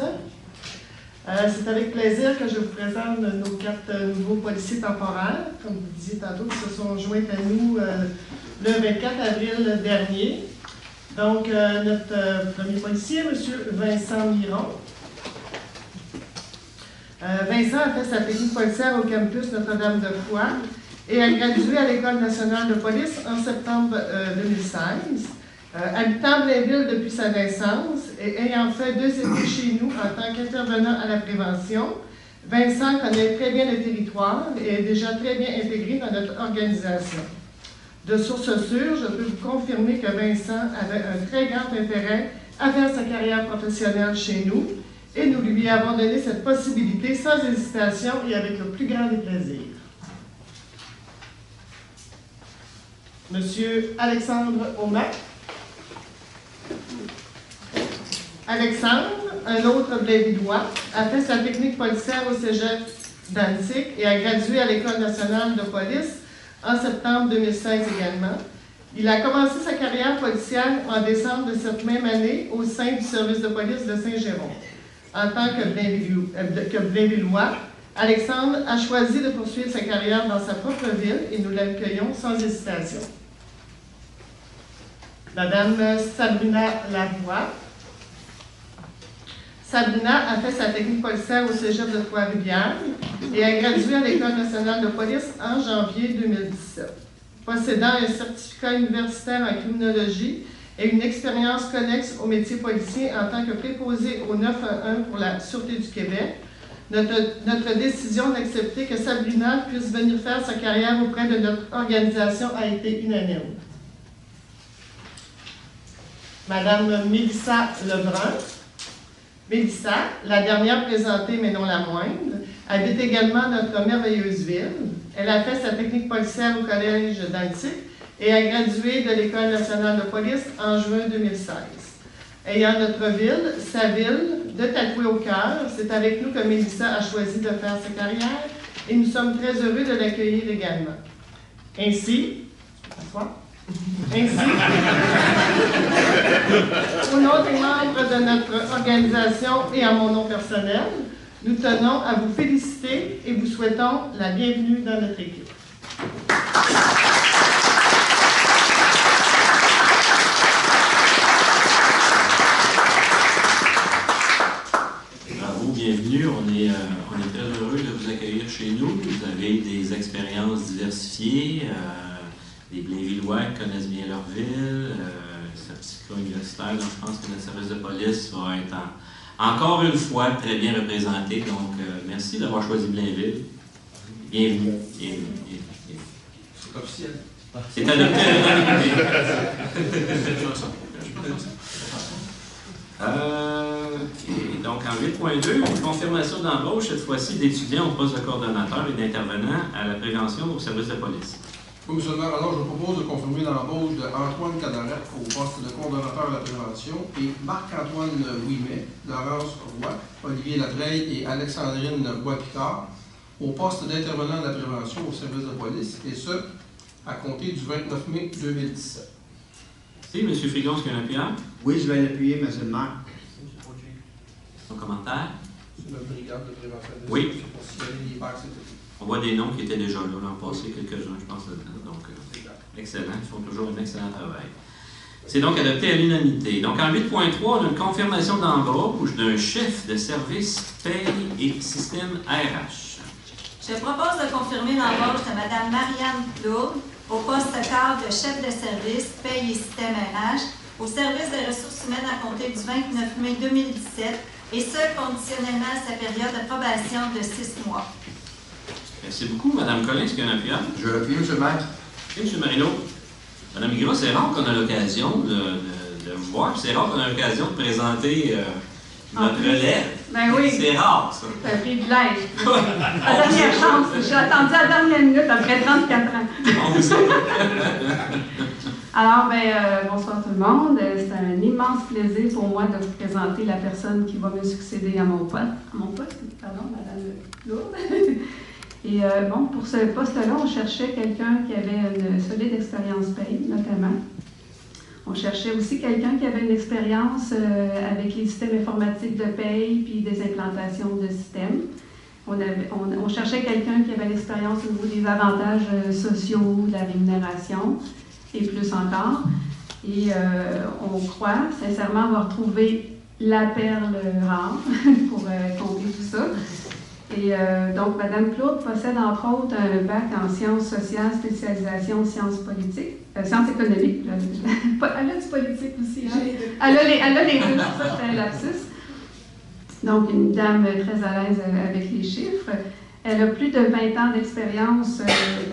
C'est avec plaisir que je vous présente nos 4 nouveaux policiers temporaires, comme vous disiez tantôt, qui se sont joints à nous le 24 avril dernier. Donc, notre premier policier, M. Vincent Miron. Vincent a fait sa technique policière au campus Notre-Dame-de-Foix et a gradué à l'École nationale de police en septembre 2016. Habitant Blainville depuis sa naissance et ayant fait 2 étés chez nous en tant qu'intervenant à la prévention, Vincent connaît très bien le territoire et est déjà très bien intégré dans notre organisation. De source sûre, je peux vous confirmer que Vincent avait un très grand intérêt à faire sa carrière professionnelle chez nous et nous lui avons donné cette possibilité sans hésitation et avec le plus grand des plaisirs. Monsieur Alexandre Aumet. Alexandre, un autre Blainvillois, a fait sa technique policière au cégep d'Antic et a gradué à l'École nationale de police en septembre 2016 également. Il a commencé sa carrière policière en décembre de cette même année au sein du service de police de Saint-Géron. En tant que Blainvillois, Alexandre a choisi de poursuivre sa carrière dans sa propre ville et nous l'accueillons sans hésitation. Madame Sabrina Lavoie. Sabrina a fait sa technique policière au cégep de Trois-Rivières et a gradué à l'École nationale de police en janvier 2017. Possédant un certificat universitaire en criminologie et une expérience connexe au métier policier en tant que préposé au 911 pour la Sûreté du Québec, notre décision d'accepter que Sabrina puisse venir faire sa carrière auprès de notre organisation a été unanime. Madame Mélissa Lebrun. Mélissa, la dernière présentée mais non la moindre, habite également notre merveilleuse ville. Elle a fait sa technique policière au collège d'Antic et a gradué de l'École nationale de police en juin 2016. Ayant notre ville, sa ville, de tatouer au cœur, c'est avec nous que Mélissa a choisi de faire sa carrière et nous sommes très heureux de l'accueillir également. Ainsi, au nom des membres de notre organisation et à mon nom personnel, nous tenons à vous féliciter et vous souhaitons la bienvenue dans notre équipe. Bravo, bienvenue. On est très heureux de vous accueillir chez nous. Vous avez des expériences diversifiées. Les Blainvillois connaissent bien leur ville, certificat universitaire, donc je pense que notre service de police va être encore une fois très bien représenté. Donc, merci d'avoir choisi Blainville. Bienvenue. C'est officiel. C'est adopté à l'unanimité. Et donc, en 8.2, confirmation d'embauche, cette fois-ci d'étudiants au poste de coordonnateur et d'intervenants à la prévention au service de police. Oui, M. le maire, alors je propose de confirmer l'embauche d'Antoine Cadaret au poste de coordonnateur de la prévention et Marc-Antoine Ouimet, Laurence Roy, Olivier Ladreille et Alexandrine Bois-Picard au poste d'intervenant de la prévention au service de police, et ce, à compter du 29 mai 2017. Merci. M. Frigon, est-ce qu'il y a un appuyant? Oui, je vais l'appuyer, M. le maire. Son commentaire? C'est notre brigade de prévention. Oui. Pour signaler les bacs, c'était tout. On voit des noms qui étaient déjà là, l'an passé, quelques-uns, je pense, là-dedans. Donc, excellent. Ils font toujours un excellent travail. C'est donc adopté à l'unanimité. Donc en 8.3, on a une confirmation d'embauche d'un chef de service paye et système RH. Je propose de confirmer l'embauche de Mme Marianne Claude au poste cadre de chef de service paye et système RH au service des ressources humaines à compter du 29 mai 2017 et ce, conditionnellement à sa période de probation de 6 mois. Merci beaucoup. Mme Collins, est-ce qu'il y a un appuyant? Je l'appuie, M. le maire. Oui, M. Marino. Mme Migra, c'est rare qu'on a l'occasion de vous voir. C'est rare qu'on a l'occasion de présenter notre relève. Ben oui. C'est rare, ça. C'est un privilège. La dernière chance. J'ai attendu à la dernière minute après 34 ans. Alors, bonsoir tout le monde. C'est un immense plaisir pour moi de vous présenter la personne qui va me succéder à mon poste, Madame Claude. Et pour ce poste-là, on cherchait quelqu'un qui avait une solide expérience paye, notamment. On cherchait aussi quelqu'un qui avait une expérience avec les systèmes informatiques de paye puis des implantations de systèmes. On cherchait quelqu'un qui avait l'expérience au niveau des avantages sociaux, de la rémunération et plus encore. Et on croit sincèrement avoir trouvé la perle rare pour combler tout ça. Et donc, Mme Claude possède entre autres un bac en sciences sociales, spécialisation sciences politiques, sciences économiques. Elle a du politique aussi. Hein? Elle a les deux, ça c'est un lapsus. Donc, une dame très à l'aise avec les chiffres. Elle a plus de 20 ans d'expérience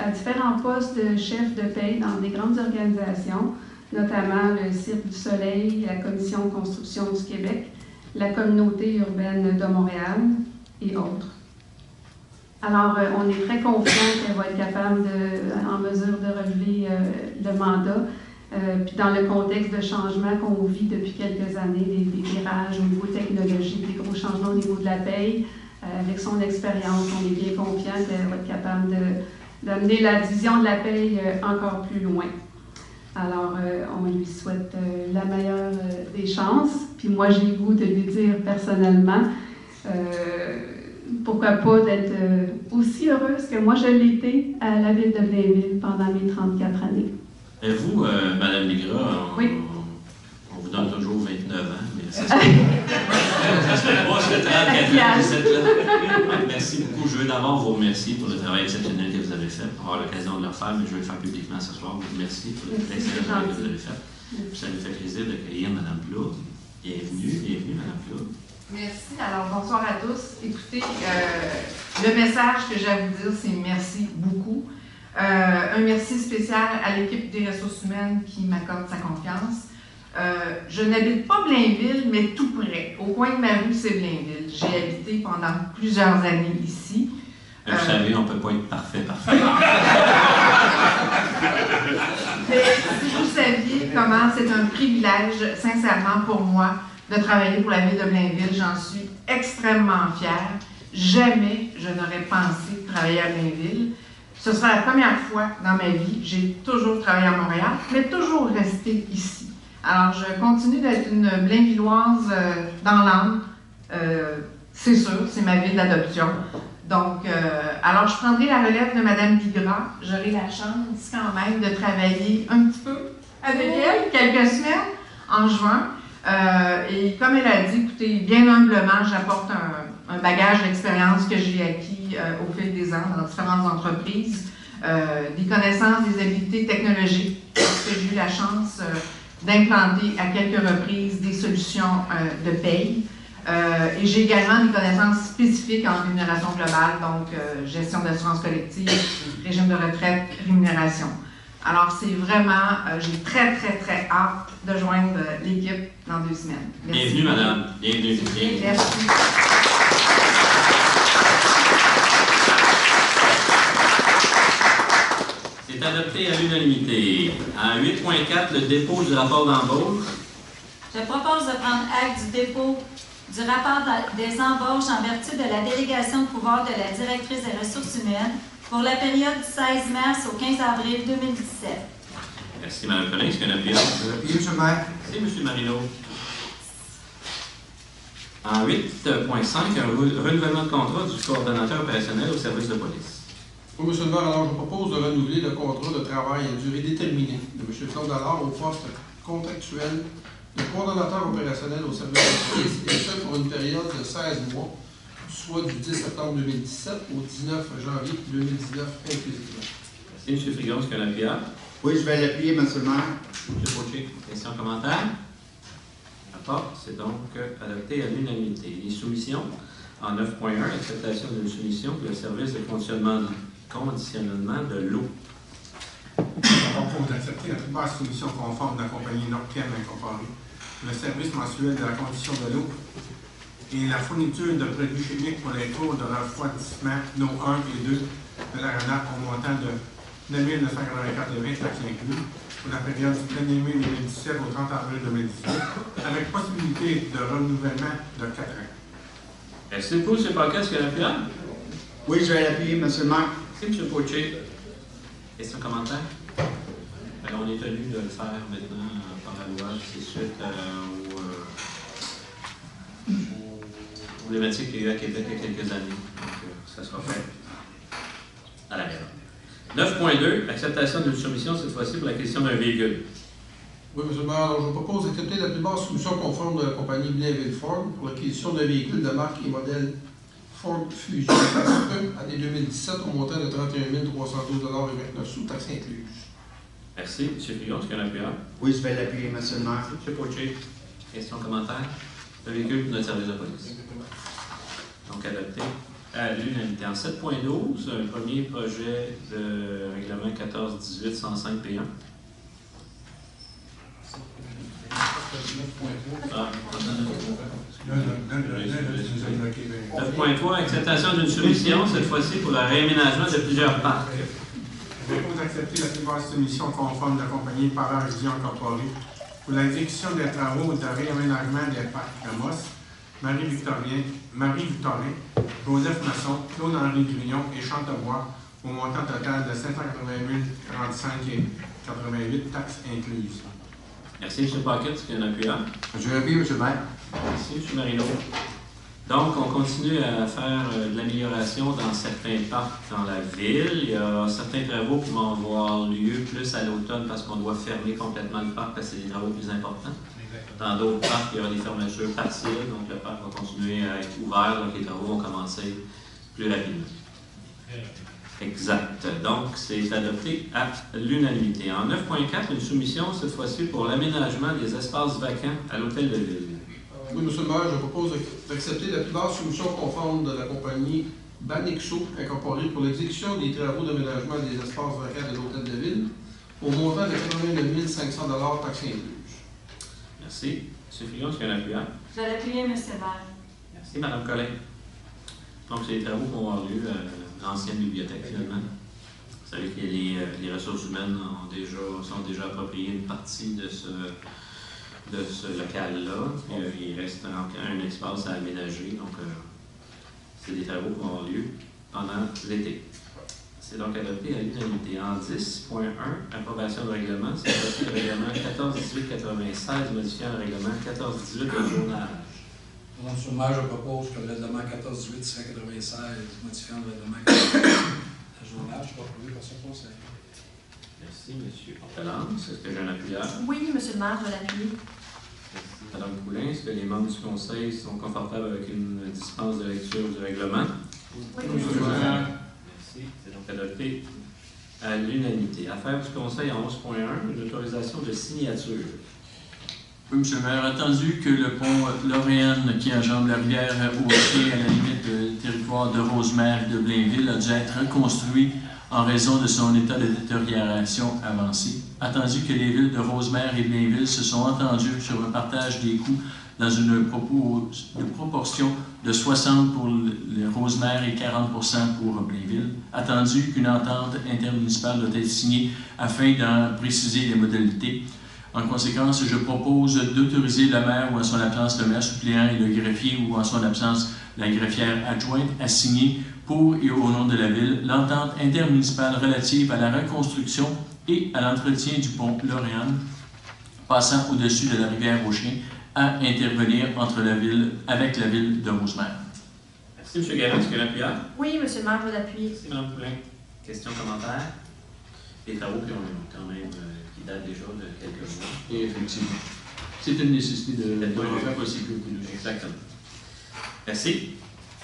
à différents postes de chef de paye dans des grandes organisations, notamment le Cirque du Soleil, la Commission Construction du Québec, la Communauté urbaine de Montréal et autres. Alors, on est très confiant qu'elle va être capable, en mesure de relever le mandat. Puis dans le contexte de changement qu'on vit depuis quelques années, des virages au niveau technologique, des gros changements au niveau de la paye, avec son expérience, on est bien confiant qu'elle va être capable d'amener la division de la paye encore plus loin. Alors, on lui souhaite la meilleure des chances. Puis moi, j'ai le goût de lui dire personnellement, pourquoi pas d'être aussi heureuse que moi je l'ai été à la ville de Blainville pendant mes 34 années. Et vous, Mme Migra, on vous donne toujours 29 ans, mais ça se fait pas, ça fait 34 ans, vous êtes là. Merci beaucoup. Je veux d'abord vous remercier pour le travail exceptionnel que vous avez fait. On aura l'occasion de le faire, mais je vais le faire publiquement ce soir. Vous remercie pour l'excellent travail que vous avez fait. Ça nous fait plaisir d'accueillir Mme Claude. Bienvenue, Mme Claude. Merci. Alors, bonsoir à tous. Écoutez, le message que j'ai à vous dire, c'est merci beaucoup. Un merci spécial à l'équipe des ressources humaines qui m'accorde sa confiance. Je n'habite pas Blainville, mais tout près. Au coin de ma rue, c'est Blainville. J'ai habité pendant plusieurs années ici. Vous savez, on ne peut pas être parfait. Mais si vous saviez comment c'est un privilège, sincèrement, pour moi, de travailler pour la ville de Blainville, j'en suis extrêmement fière. Jamais je n'aurais pensé travailler à Blainville. Ce sera la première fois dans ma vie. J'ai toujours travaillé à Montréal, mais toujours resté ici. Alors, je continue d'être une Blainvilloise dans l'âme. C'est sûr, c'est ma ville d'adoption. Donc, alors je prendrai la relève de Mme Migra. J'aurai la chance quand même de travailler un petit peu avec elle, quelques semaines, en juin. Et comme elle a dit, écoutez, bien humblement, j'apporte un bagage d'expérience que j'ai acquis au fil des ans dans différentes entreprises, des connaissances, des habiletés technologiques, parce que j'ai eu la chance d'implanter à quelques reprises des solutions de paye. Et j'ai également des connaissances spécifiques en rémunération globale, donc gestion d'assurance collective, régime de retraite, rémunération. Alors, c'est vraiment, j'ai très, très, très hâte de joindre l'équipe dans 2 semaines. Merci. Bienvenue, madame. Bienvenue. Merci. C'est adopté à l'unanimité. À 8.4, le dépôt du rapport d'embauche. Je propose de prendre acte du dépôt du rapport des embauches en vertu de la délégation de pouvoir de la directrice des ressources humaines pour la période du 16 mars au 15 avril 2017. Merci, Mme Collin. Est-ce qu'il y a un appuyant? M. le maire. Merci, M. Marino. En 8.5, un renouvellement de contrat du coordonnateur opérationnel au service de police. Oui, M. le maire, alors je propose de renouveler le contrat de travail à durée déterminée de M. Claude Allard au poste contractuel de coordonnateur opérationnel au service de police, et ce pour une période de 16 mois, soit du 10 septembre 2017 au 19 janvier 2019 inclusivement. Merci, M. Frigon, est-ce qu'il y a un appuyable? Oui, je vais l'appuyer, M. le maire. M. Fauché, questions, commentaires? Rapport, c'est donc adopté à l'unanimité. Les soumissions, en 9.1, acceptation d'une soumission pour le service de conditionnement de l'eau. On propose d'accepter la plus basse solution conforme de la compagnie Nord-Chem Incorporée, le service mensuel de la condition de l'eau et la fourniture de produits chimiques pour les cours de refroidissement NO 1 et 2 de la RENAP au montant de 9 984,20 taxes inclus pour la période du 1er mai 2017 au 30 avril 2018, avec possibilité de renouvellement de 4 ans. Merci beaucoup, M. Paquet. Est-ce qu'il y a un appuyable? Oui, je vais l'appuyer, M. le maire. Merci, M. Fauché. Questions, commentaires? Alors, on est tenu de le faire maintenant par la loi, c'est suite aux problématiques qu'il y a eu à Québec il y a quelques années. Donc, ça sera fait à la maison. 9.2, acceptation d'une soumission, cette fois-ci pour l'acquisition d'un véhicule. Oui, M. le maire, alors je vous propose d'accepter la plus basse solution conforme de la compagnie Blainville Ford pour l'acquisition d'un véhicule de marque et modèle Ford Fusion classe E, année 2017, au montant de 31 312,29 taxes incluses. Merci. M. Frigon, est-ce qu'il y a un appuyable? Oui, je vais l'appuyer, M. le maire. M. Fauché, questions, commentaires? Le véhicule pour notre service de police. Donc, adopté à l'unanimité. En 7.12, un premier projet de règlement 14-18-105 P1. 9.3, acceptation d'une soumission, cette fois-ci pour le réaménagement de plusieurs parcs. Je propose d'accepter la plus basse soumission conforme de la compagnie Parage Incorporée pour l'exécution des travaux de réaménagement des parcs Ramos, Marie-Victorin, Joseph Masson, Claude-Henri Grignon et Chantebois au montant total de 580 035,88 taxes incluses. Merci, M. Paquet. Est-ce qu'il y a un appuyable? Je vais appuyer, M. le maire. Merci, M. Marino. Donc, on continue à faire de l'amélioration dans certains parcs dans la ville. Il y a certains travaux qui vont avoir lieu plus à l'automne parce qu'on doit fermer complètement le parc parce que c'est des travaux plus importants. Dans d'autres parcs, il y aura des fermetures partielles, donc le parc va continuer à être ouvert, donc les travaux vont commencer plus rapidement. Exact. Donc, c'est adopté à l'unanimité. En 9.4, une soumission, cette fois-ci, pour l'aménagement des espaces vacants à l'hôtel de ville. Oui, M. le maire, je propose d'accepter la plus basse solution conforme de la compagnie Banexo Incorporée pour l'exécution des travaux d'aménagement des espaces vacants de l'hôtel de ville au montant de 89 500 taxes incluses. Merci. M. Frigon, est-ce qu'il y a un appuyant? Je vais l'appuyer, M. Vert. Merci, Mme Collin. Donc, c'est des travaux qui vont avoir lieu à l'ancienne bibliothèque, finalement. Vous savez que les ressources humaines sont déjà appropriées une partie de ce local-là. Il reste un espace à aménager, donc c'est des travaux qui vont avoir lieu pendant l'été. C'est donc adopté à l'unanimité. En 10.1, approbation de règlement, c'est aussi le règlement 14-18-96 modifiant le règlement 14-18 de journage. Madame le maire, je propose que le règlement 14-18-96 modifiant le règlement 14 de journage soit approuvé par ce conseil. Merci, M. Portelance. Est-ce que j'ai un appuyeur? Oui, M. le maire, je vais l'appuyer. Merci, Mme Poulin. Est-ce que les membres du conseil sont confortables avec une dispense de lecture du règlement? Oui, M. Merci. C'est donc adopté à l'unanimité. Affaires du conseil en 11.1, une autorisation de signature. Oui, M. le maire, attendu que le pont Lauriane qui enjambe la rivière au pied à la limite du territoire de Rosemère et de Blainville a dû être reconstruit en raison de son état de détérioration avancée. Attendu que les villes de Rosemère et Blainville se sont entendues sur un partage des coûts dans une proportion de 60 pour le Rosemère et 40 pour Blainville. Attendu qu'une entente intermunicipale doit être signée afin d'en préciser les modalités. En conséquence, je propose d'autoriser le maire ou en son absence le maire suppléant et le greffier ou en son absence la greffière adjointe à signer pour et au nom de la Ville l'entente intermunicipale relative à la reconstruction et à l'entretien du pont Lauriane passant au-dessus de la rivière Auchien à intervenir avec la Ville de Rosemère. Merci, M. Guérin. Est-ce qu'il y a un appuyeur? Oui, M. le maire, je vais l'appuyer. Merci, Mme Poulin. Questions, commentaires? Les travaux qui ont quand même qui qui date déjà de quelques mois. Et effectivement, c'est une nécessité de faire possible. Exactement. Merci.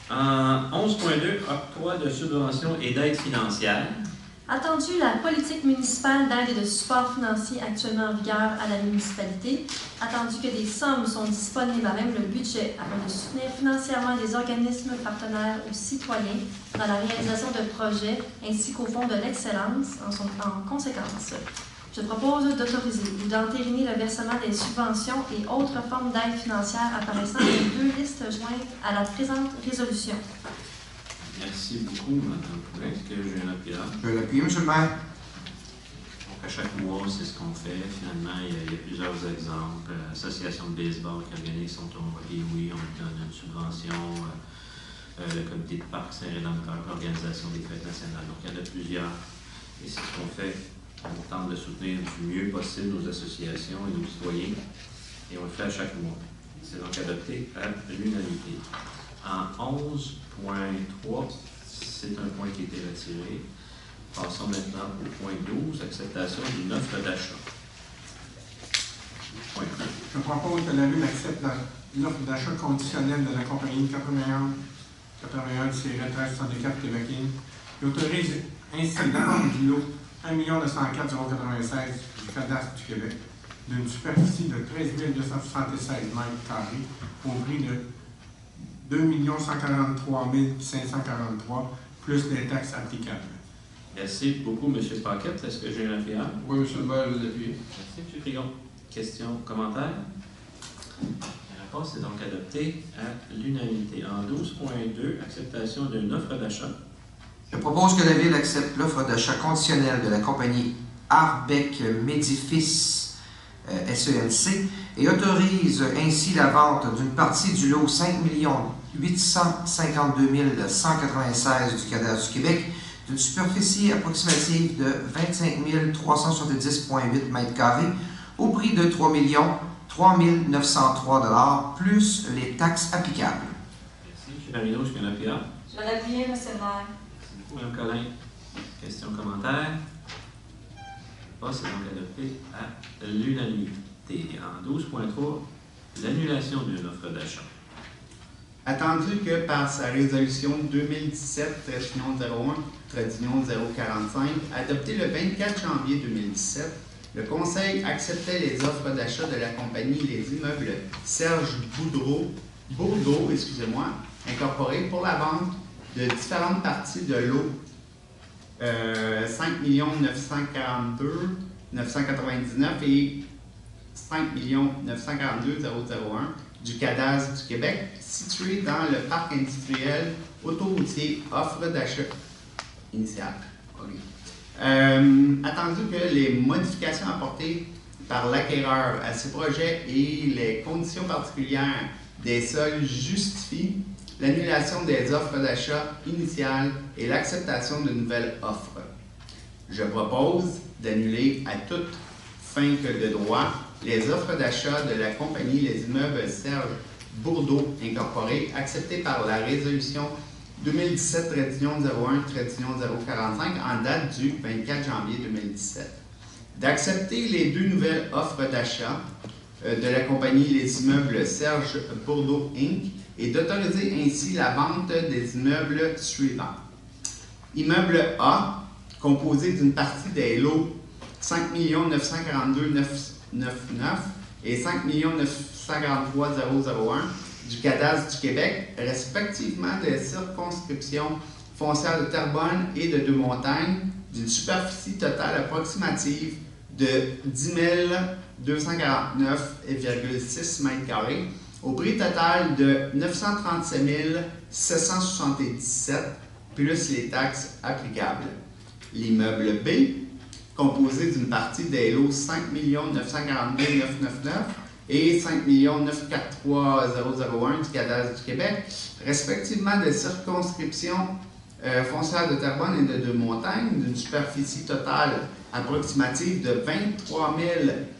En 11.2, octroi de subventions et d'aide financière. Attendu la politique municipale d'aide et de support financier actuellement en vigueur à la municipalité, attendu que des sommes sont disponibles à même le budget afin de soutenir financièrement des organismes partenaires ou citoyens dans la réalisation de projets ainsi qu'au Fonds de l'excellence en conséquence. Je propose d'autoriser ou d'entériner le versement des subventions et autres formes d'aide financière apparaissant dans les deux listes jointes à la présente résolution. Merci beaucoup, Mme Poulin. Est-ce que j'ai un appui là? Je vais l'appuyer, M. le maire. Donc, à chaque mois, c'est ce qu'on fait. Finalement, il y a plusieurs exemples. L'association de baseball qui organise son tournoi Pee-Wee, on lui donne une subvention. Le comité de parc Saint-Rédempteur, l'organisation des fêtes nationales. Donc, il y en a plusieurs. Et c'est ce qu'on fait. On tente de soutenir du mieux possible nos associations et nos citoyens. Et on le fait à chaque mois. C'est donc adopté à l'unanimité. En 11.3, c'est un point qui a été retiré. Passons maintenant au point 12, acceptation d'une offre d'achat. Point 1. Je propose que la Lune accepte l'offre d'achat conditionnelle de la compagnie 81-13-34 Québec Inc. et autorise ainsi la vente du lot 1 904 096 du cadastre du Québec d'une superficie de 13 276 m² au prix de 2 143 543 plus les taxes applicables. Merci beaucoup, M. Paquette. Est-ce que j'ai un appui? Oui, M. le maire, je l'appuie. Merci, M. Frigon. Questions, commentaires? La réponse est donc adoptée à l'unanimité. En 12.2, acceptation d'une offre d'achat. Je propose que la Ville accepte l'offre d'achat conditionnelle de la compagnie Arbec Médifice SENC et autorise ainsi la vente d'une partie du lot 5 852 196 du cadastre du Québec d'une superficie approximative de 25 370,8 m² au prix de 3 903 $ plus les taxes applicables. Merci. M. Marino, est-ce qu'il y a un appui? Je vais l'appuyer, M. le maire. Merci beaucoup, Mme Collin. Questions, commentaires? C'est donc adopté à l'unanimité. En 12.3, l'annulation d'une offre d'achat. Attendu que par sa résolution 2017-01-045, adoptée le 24 janvier 2017, le Conseil acceptait les offres d'achat de la compagnie Les Immeubles Serge Bourdeau, incorporés pour la vente de différentes parties de l'eau 5 942 999 et 5 942 001 du cadastre du Québec, situé dans le parc industriel autoroutier offre d'achat initiale. Attendu que les modifications apportées par l'acquéreur à ce projet et les conditions particulières des sols justifient l'annulation des offres d'achat initiales et l'acceptation de nouvelles offres. Je propose d'annuler à toute fin que de droit les offres d'achat de la compagnie Les Immeubles Serge Bourdeau incorporés acceptées par la résolution 2017-01-045 en date du 24 janvier 2017. D'accepter les deux nouvelles offres d'achat de la compagnie Les Immeubles Serge Bourdeau Inc. et d'autoriser ainsi la vente des immeubles suivants. Immeuble A, composé d'une partie des lots 5 942 999 et 5 943 001 du cadastre du Québec, respectivement des circonscriptions foncières de Terrebonne et de Deux-Montagnes, d'une superficie totale approximative de 10 249,6 m² au prix total de 937 777 plus les taxes applicables. L'immeuble B, composé d'une partie des lots 5 942 999 et 5 943 001 du cadastre du Québec, respectivement des circonscriptions foncières de Terrebonne et de Deux-Montagnes, d'une superficie totale approximative de 23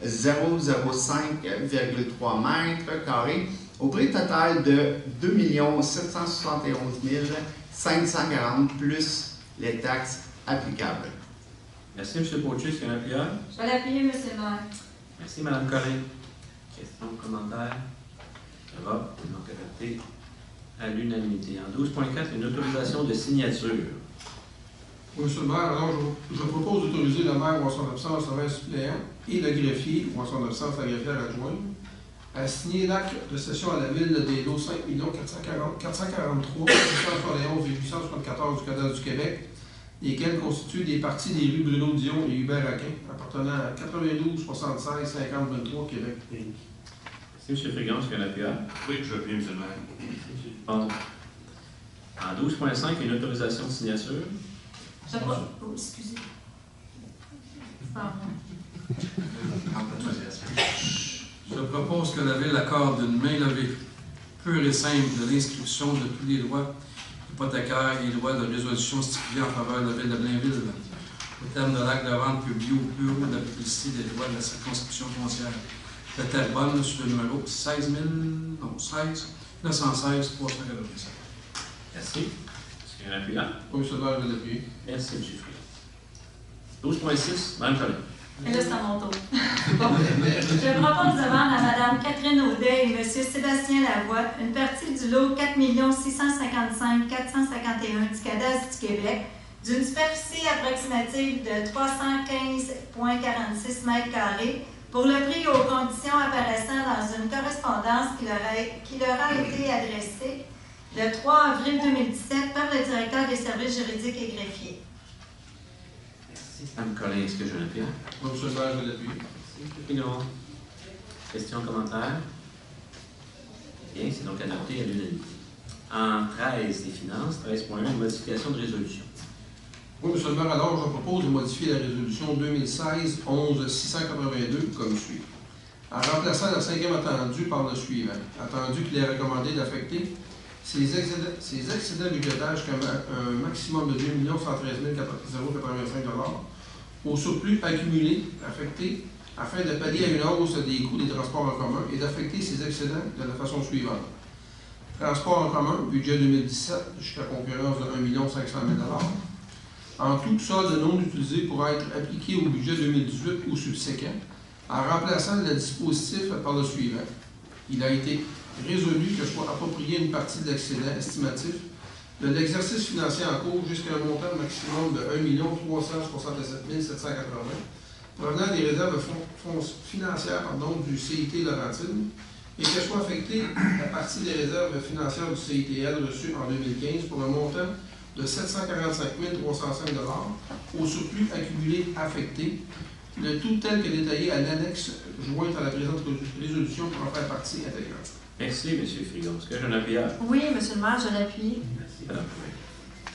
005,3 m² au prix total de 2 771 540 plus les taxes applicables. Merci, M. Poitier. Est-ce qu'il y a un appuyeur? Je vais l'appuyer, M. le maire. Merci, Mme Collin. Questions, commentaires? Ça va, donc adopté à l'unanimité. En 12.4, une autorisation de signature. Oui, Monsieur le maire, alors je propose d'autoriser le maire ou en son absence le maire suppléant et le greffier ou en son absence la greffière adjointe à signer l'acte de cession à la ville des lots 5 443 874 du cadastre du Québec, lesquels constituent des parties des rues Bruno Dion et Hubert Aquin, appartenant à 92 76 50 23 Québec. Merci, M. Frigon. Est-ce qu'il y a un appuyeur? Oui, je veux bien, M. le maire. Bon. En 12.5, une autorisation de signature. Oh, excusez. C'est pas moi. Je propose que la Ville accorde une main levée pure et simple de l'inscription de tous les droits hypothécaires et droits de résolution stipulés en faveur de la Ville de Blainville, au terme de l'acte de vente publié au bureau de la publicité des droits de la circonscription foncière de Terrebonne sur le numéro 16 916 397. Merci. Est-ce qu'il y a un appuyant? Oui, M. le maire, je vais l'appuyer. Merci, M. Frigon. 12.6, Mme Collin. Et là, c'est à mon tour. Bon. Je propose de vendre à Mme Catherine Audet et M. Sébastien Lavoie une partie du lot 4 655 451 du cadastre du Québec d'une superficie approximative de 315,46 m² pour le prix aux conditions apparaissant dans une correspondance qui leur a été adressée le 3 avril 2017 par le directeur des services juridiques et greffiers. Mme Collin, est-ce que je l'appuie? Oui, M. le maire, je vais l'appuyer. Merci, Frigon. Questions, commentaires? Bien, c'est donc adopté à l'unanimité. En 13 des finances, 13.1, une modification de résolution. Oui, M. le maire, alors je propose de modifier la résolution 2016-11-682 comme suit. En remplaçant le cinquième attendu par le suivant, attendu qu'il est recommandé d'affecter ces excédents budgétaires jusqu'à un maximum de 2 113 085 $ au surplus accumulé affecté afin de pallier à une hausse des coûts des transports en commun et d'affecter ces excédents de la façon suivante. Transport en commun, budget 2017, jusqu'à concurrence de 1 500 000 $. En tout, solde non utilisé pourra être appliqué au budget 2018 ou subséquent, en remplaçant le dispositif par le suivant. Il a été résolu que soit approprié une partie de l'excédent estimatif de l'exercice financier en cours jusqu'à un montant maximum de 1 367 780 provenant des réserves financières du CIT Laurentide et que soit affectée la partie des réserves financières du CITL reçues en 2015 pour un montant de 745 305 $ au surplus accumulé affecté, le tout tel que détaillé à l'annexe jointe à la présente résolution pour en faire partie intégrante. Merci, M. Frigon. Est-ce que j'ai un appuyeur? Oui, M. le maire, je l'appuie. Merci, Mme Collin.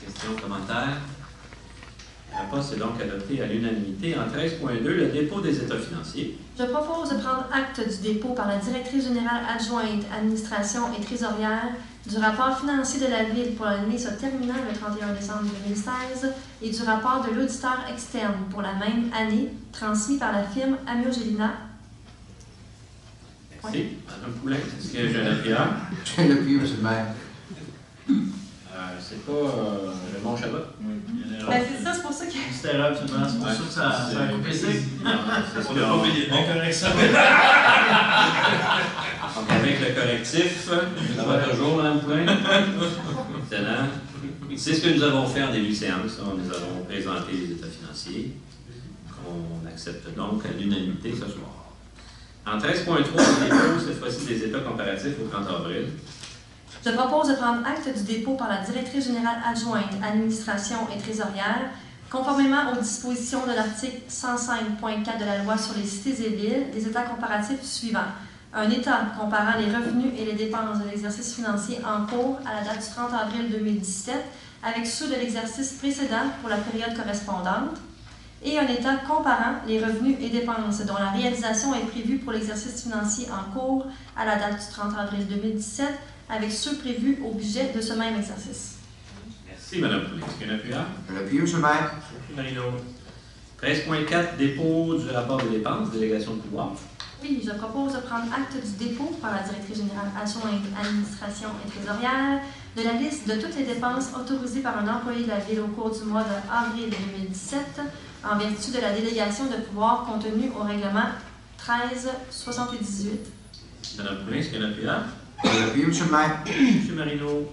Questions, commentaires? La poste est donc adoptée à l'unanimité. En 13.2, le dépôt des états financiers. Je propose de prendre acte du dépôt par la directrice générale adjointe, administration et trésorière du rapport financier de la Ville pour l'année se terminant le 31 décembre 2016 et du rapport de l'auditeur externe pour la même année, transmis par la firme Amiogélina. Merci. Mme Poulin, est-ce que j'ai un appuyeur? Je vais l'appuyer, M. le maire. C'est pas le Mont Chabot? Ben, c'est ça, c'est pour ça que. C'était là, absolument. C'est pour ça que ça a coupé. C'est On n'a pas payé de correction. Donc, avec le correctif, ça va toujours, Mme Poulin? Excellent. C'est ce que nous avons fait en début de séance. Nous avons présenté les états financiers qu'on accepte donc à l'unanimité ce soir. En 13.3, on dépose cette fois-ci des états comparatifs au 30 avril. Je propose de prendre acte du dépôt par la directrice générale adjointe, administration et trésorière, conformément aux dispositions de l'article 105.4 de la loi sur les cités et villes, des états comparatifs suivants. Un état comparant les revenus et les dépenses de l'exercice financier en cours à la date du 30 avril 2017 avec ceux de l'exercice précédent pour la période correspondante. Et un état comparant les revenus et dépenses dont la réalisation est prévue pour l'exercice financier en cours à la date du 30 avril 2017 avec ceux prévus au budget de ce même exercice. Merci, Mme Poulin. Est-ce qu'il y a un appuyeur? Je l'appuie, M. le maire. Marino. 13.4, dépôt du rapport de dépenses, délégation de pouvoir. Oui, je propose de prendre acte du dépôt par la directrice générale adjointe, administration et trésorière de la liste de toutes les dépenses autorisées par un employé de la Ville au cours du mois d'avril 2017, en vertu de la délégation de pouvoir contenue au règlement 1378. Madame Poulin, est-ce qu'il y a un appuyant? Je l'appuie, M. le maire. M. Marino.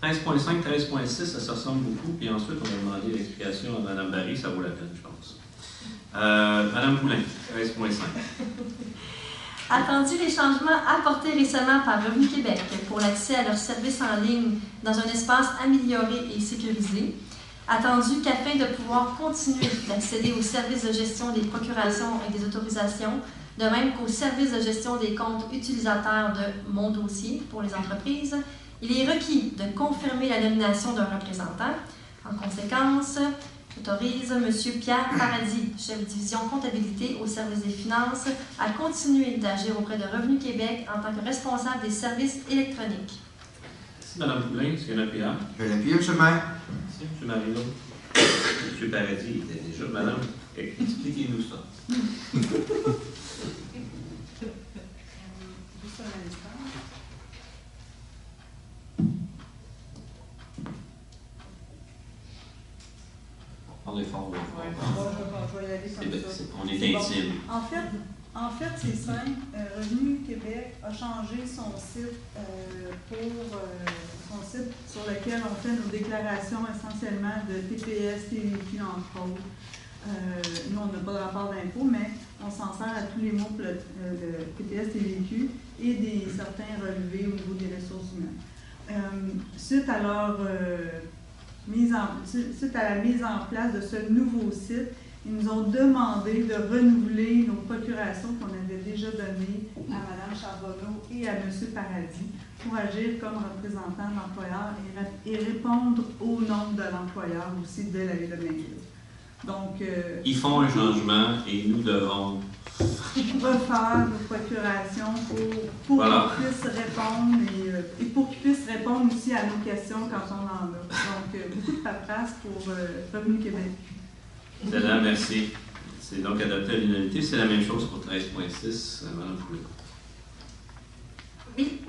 13.5, 13.6, ça se ressemble beaucoup. Puis ensuite, on va demander l'explication à Mme Barry, ça vaut la peine, je pense. Mme Poulin, 13.5. Attendu les changements apportés récemment par Revenu Québec pour l'accès à leurs services en ligne dans un espace amélioré et sécurisé, attendu qu'afin de pouvoir continuer d'accéder aux services de gestion des procurations et des autorisations, de même qu'aux services de gestion des comptes utilisateurs de Mon Dossier pour les entreprises, il est requis de confirmer la nomination d'un représentant. En conséquence, j'autorise M. Pierre Paradis, chef division comptabilité au service des finances, à continuer d'agir auprès de Revenu Québec en tant que responsable des services électroniques. Merci, Mme Poulin. Est-ce qu'il y a un appuyant? Je l'appuie, M. le maire. Merci, M. Marino. M. Paradis était déjà. Madame, expliquez-nous ça. On est fort, je vais y aller comme ça. On est intime. Bon. En fait, c'est simple. Revenu Québec a changé son site sur lequel on fait nos déclarations essentiellement de TPS, TVQ, entre autres. Nous, on n'a pas de rapport d'impôt, mais on s'en sert à tous les mots pour le TPS, TVQ et certains relevés au niveau des ressources humaines. Suite à la mise en place de ce nouveau site, ils nous ont demandé de renouveler nos procurations qu'on avait déjà données à Mme Charbonneau et à M. Paradis pour agir comme représentant de l'employeur et répondre au nom de l'employeur aussi de la Ville de Blainville. Donc, ils font un changement et nous devons refaire nos procurations pour voilà. qu'ils puissent répondre et pour qu'ils puissent répondre aussi à nos questions quand on en a. Donc, beaucoup de paperasse pour Revenu Québec. Excellent, merci. C'est donc adopté à l'unanimité. C'est la même chose pour 13.6, Mme Poulin.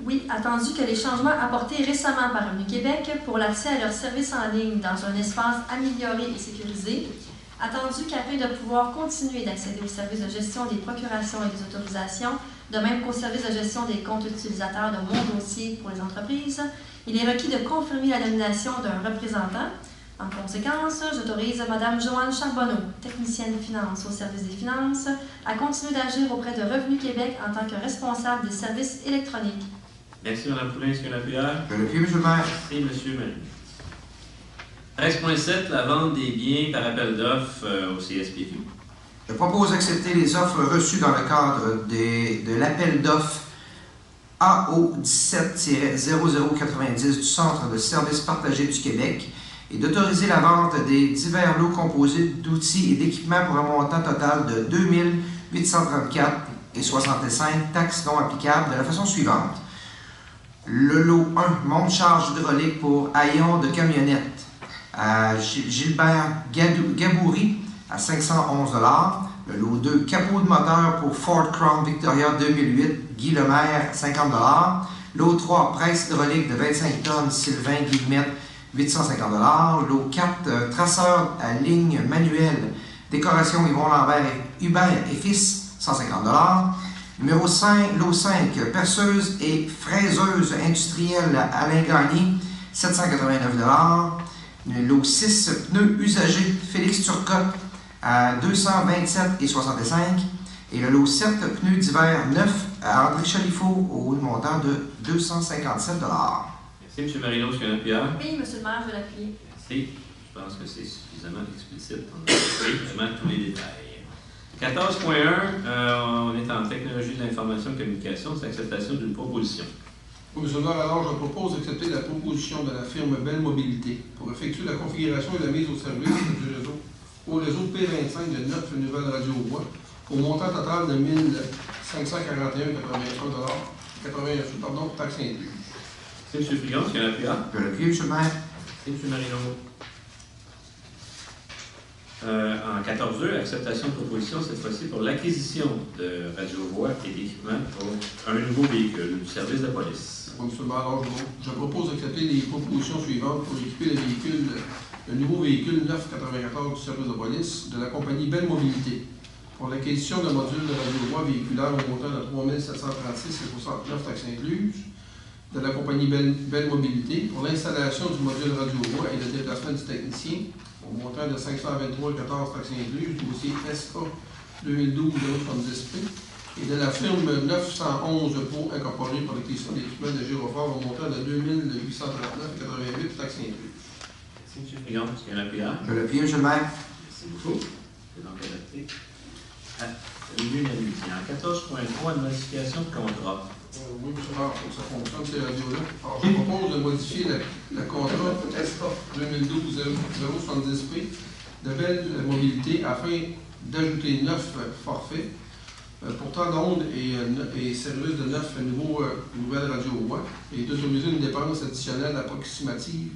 Oui, attendu que les changements apportés récemment par Revenu Québec pour l'accès à leurs services en ligne dans un espace amélioré et sécurisé, attendu qu'afin de pouvoir continuer d'accéder aux services de gestion des procurations et des autorisations, de même qu'aux services de gestion des comptes utilisateurs de Mon Dossier pour les entreprises, il est requis de confirmer la nomination d'un représentant. En conséquence, j'autorise Mme Joanne Charbonneau, technicienne finance au service des finances, à continuer d'agir auprès de Revenu Québec en tant que responsable des services électroniques. Merci, Mme Poulin. Est-ce qu'il y a un appuyeur? Je l'appuie, M. le maire. Merci, M. Marino. 13.7, la vente des biens par appel d'offres au CSPQ. Je propose d'accepter les offres reçues dans le cadre de l'appel d'offres AO 17-0090 du Centre de services partagés du Québec et d'autoriser la vente des divers lots composés d'outils et d'équipements pour un montant total de 2 834,65 taxes non applicables de la façon suivante. Le lot 1, monte-charge hydraulique pour haillons de camionnettes à Gilbert Gaboury à 511 $. Le lot 2, capot de moteur pour Ford Crown Victoria 2008, Guy Lemaire, 50 $. Lot 3, presse hydraulique de 25 tonnes, Sylvain Guillemette, 850 $. Lot 4, traceur à ligne manuelle, décoration Yvon Lambert et Hubert et Fils, 150 $. Numéro 5, lot 5, perceuse et fraiseuse industrielle Alain Gagné, 789 $. Lot 6, pneus usagés Félix Turcotte à 227,65 $. Et le lot 7, pneus d'hiver 9 à André Chalifot au montant de 257 $. Merci, M. Marino. Est-ce qu'il y a un appuyeur? Oui, M. le maire, je l'appuie. Merci. Je pense que c'est suffisamment explicite. On a compris vraiment tous les détails. 14.1, on est en technologie de l'information et communication, c'est l'acceptation d'une proposition. Oui, M. le maire, alors je propose d'accepter la proposition de la firme Belle Mobilité pour effectuer la configuration et la mise au service du réseau au réseau P25 de 9 nouvelles radiovoix au montant total de 1 541,81 $, taxes incluses. C'est M. Frigon, est-ce qu'il y a un appuyeur? Je l'appuie, M. le maire. C'est M. Marino. En 14.2, acceptation de proposition, cette fois-ci pour l'acquisition de radiovoix et d'équipements pour un nouveau véhicule du service de police. Oui, M. le maire, alors je propose d'accepter les propositions suivantes pour équiper le véhicule un nouveau véhicule 994 du service de police de la compagnie Belle Mobilité pour l'acquisition d'un module de radio-voix véhiculaire au montant de 3 736,69 taxes incluses de la compagnie Belle Mobilité pour l'installation du module radio-voix et le déplacement du technicien au montant de 523,14 taxes incluses, dossier SK 2012-070P, et de la firme 911 pour incorporer pour l'acquisition d'équipements de gyrophare au montant de 2839,88 taxes incluses. Merci, M. Frigon. Est-ce qu'il y a un appuyeur? Je l'appuie, M. le maire. Merci beaucoup. C'est donc adopté à l'unanimité. En 14.3, une modification de contrat. Oui, M. le maire, pour que ça fonctionne, ces radios-là. Alors, je propose de modifier le contrat SK 2012-070P de Belle Mobilité afin d'ajouter 9 forfaits pour temps d'onde et service de 9 nouvelles radios-voix et d'autoriser une dépense additionnelle approximative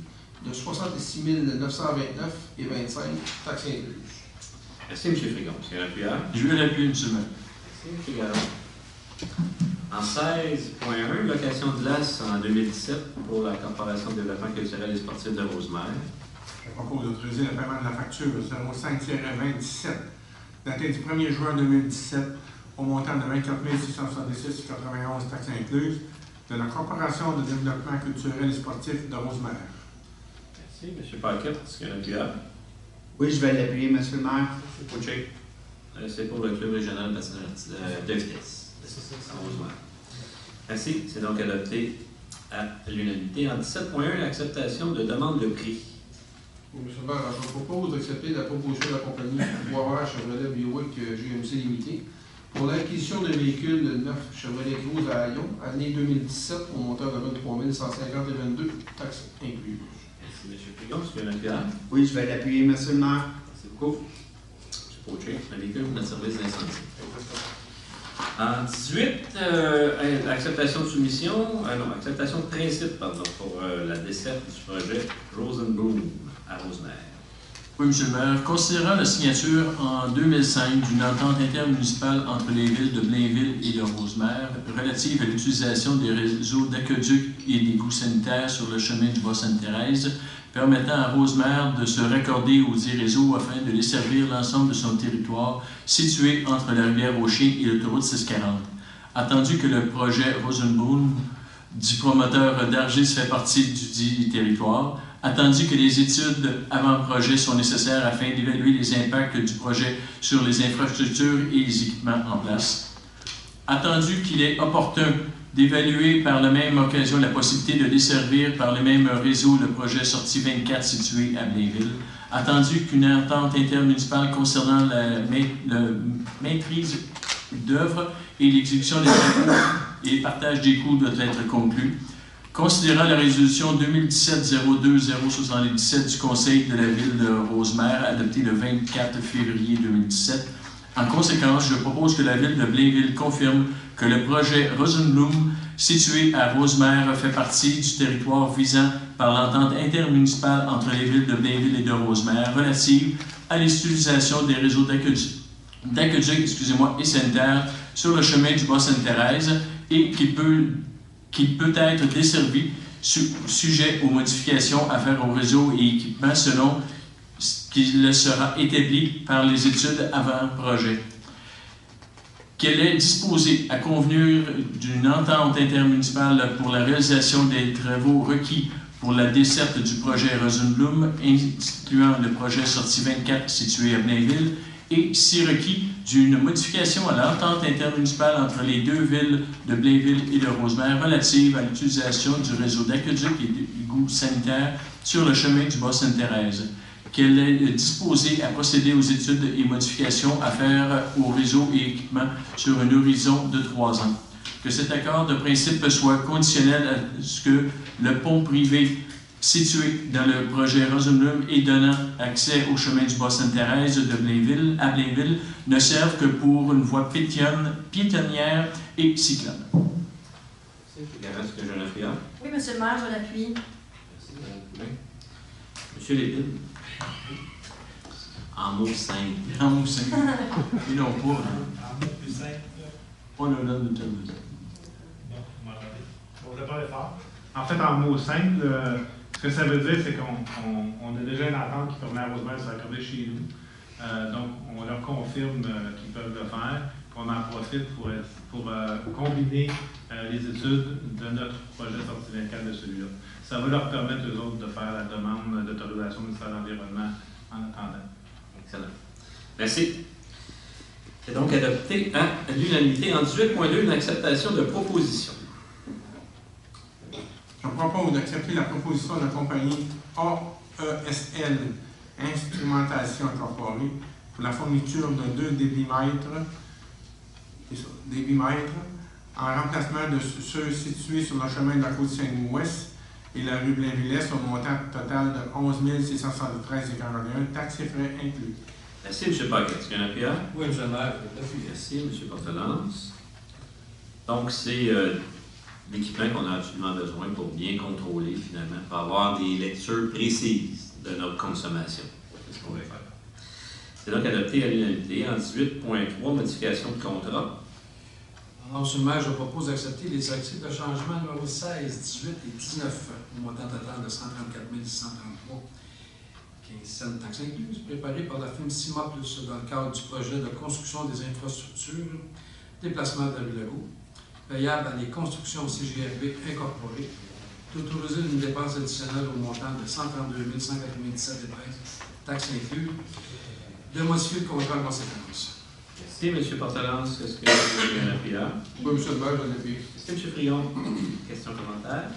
de 66 929,25 taxes incluses. Merci, M. Frigon. Est-ce qu'il y a un appuyeur? Je vais l'appuyer, M. le maire. Merci, M. Gallon. En 16.1, location de glace en 2017 pour la Corporation de développement culturel et sportif de Rosemère. Je propose d'autoriser le paiement de la facture 05-2017 datée du 1er juin 2017 au montant de 24 666,91 taxes incluses de la Corporation de développement culturel et sportif de Rosemère. Merci. M. Paquette, est-ce qu'il y a un appuyeur? Oui, je vais l'appuyer, M. le maire. Fouché. C'est pour le club régional de vitesse. à Rosemère. Merci. C'est donc adopté à l'unanimité. En 17.1, l'acceptation de demande de prix. Oui, M. le maire, je propose d'accepter la proposition de la compagnie Boisvert Chevrolet Buick GMC Limité pour l'acquisition d'un véhicule neuf Chevrolet Cruze à Lyon, année 2017, au montant de 23 150,22 taxes incluses. Merci, M. Frigon. Est-ce qu'il y a un appuyeur? Oui, je vais l'appuyer, M. le maire. Merci beaucoup. M. Poché, un véhicule de service d'incendie. En 18, acceptation de soumission, acceptation de principe, pardon, pour la desserte du projet Rosenboom à Rosemère. Oui, M. le maire. Considérant la signature en 2005 d'une entente intermunicipale entre les villes de Blainville et de Rosemère relative à l'utilisation des réseaux d'aqueduc et d'égouts sanitaires sur le chemin du Bas-Sainte-Thérèse, permettant à Rosemère de se raccorder aux dits réseaux afin de desservir l'ensemble de son territoire situé entre la rivière aux Chiens et l'autoroute 640. Attendu que le projet Rosenboom du promoteur d'Argis fait partie du dit territoire, attendu que les études avant-projet sont nécessaires afin d'évaluer les impacts du projet sur les infrastructures et les équipements en place, attendu qu'il est opportun d'évaluer par la même occasion la possibilité de desservir par le même réseau le projet Sortie 24 situé à Blainville, attendu qu'une entente intermunicipale concernant la maîtrise d'œuvre et l'exécution des travaux et le partage des coûts doit être conclue, considérant la résolution 2017-02-077 du Conseil de la Ville de Rosemère, adoptée le 24 février 2017. En conséquence, je propose que la Ville de Blainville confirme que le projet Rosenboom, situé à Rosemère, fait partie du territoire visant par l'entente intermunicipale entre les villes de Blainville et de Rosemère relative à l'utilisation des réseaux d'aqueduc et sanitaires sur le chemin du Bas-Sainte-Thérèse et qu'il peut être desservi sujet aux modifications à faire au réseau et équipements selon ce qui sera établi par les études avant-projet. Qu'elle est disposée à convenir d'une entente intermunicipale pour la réalisation des travaux requis pour la desserte du projet Rosenboom, incluant le projet Sortie 24 situé à Blainville, et, si requis, d'une modification à l'entente intermunicipale entre les deux villes de Blainville et de Rosemère relative à l'utilisation du réseau d'aqueduc et d'égouts sanitaires sur le chemin du Bas-Sainte-Thérèse. Qu'elle est disposée à procéder aux études et modifications à faire au réseau et équipements sur un horizon de 3 ans. Que cet accord de principe soit conditionnel à ce que le pont privé situé dans le projet Rosenboom et donnant accès au chemin du Bas-Sainte-Thérèse de Blainville à Blainville ne serve que pour une voie piétonnière et cyclable. Est-ce que j'ai un appuyeur? Oui, M. le maire, je l'appuie. Merci, Mme Poulin. M. Lépine. En mots simples. En mots simples. Et non pas. En mots plus simples. On a donne de terme. Bon, vous m'entendez? On ne pas le faire. En fait, en mots simples, Ce que ça veut dire, c'est qu'on a déjà une entente qui permet à Rosemère de s'accorder chez nous. Donc, on leur confirme qu'ils peuvent le faire, qu'on en profite pour combiner les études de notre projet sortie 24 de celui-là. Ça va leur permettre, eux autres, de faire la demande d'autorisation du ministère de l'Environnement en attendant. Excellent. Merci. C'est donc adopté à l'unanimité. En 18.2, une acceptation de proposition. Je propose d'accepter la proposition de la compagnie AESL Instrumentation Incorporée pour la fourniture de 2 débitmètres en remplacement de ceux situés sur le chemin de la Côte-Saint-Ouest et la rue Blainville-Est au montant total de 11 673,41 taxes et frais inclus. Merci, M. Paquet. Est-ce qu'il y a un appui? Oui, M. le maire. Merci, M. Portelance. Donc, c'est l'équipement qu'on a absolument besoin pour bien contrôler, finalement, pour avoir des lectures précises de notre consommation. C'est ce qu'on va faire. C'est donc adopté à l'unanimité. En 18.3, modification de contrat. Alors, M. le maire, je propose d'accepter les directives de changement numéro 16, 18 et 19 au montant total de 134 633. 15 cents taxes incluses, préparées par la firme CIMA Plus dans le cadre du projet de construction des infrastructures, déplacement de la rue Legault, payable à les constructions CGRB incorporées, d'autoriser une dépense additionnelle au montant de 132 197,13 taxes incluses, de modifier le contrat en conséquence. Merci, M. Portelance. Est-ce que vous avez un appui là? Oui, M. le maire, je l'appuie. Est-ce que M. Frion? Question, commentaire?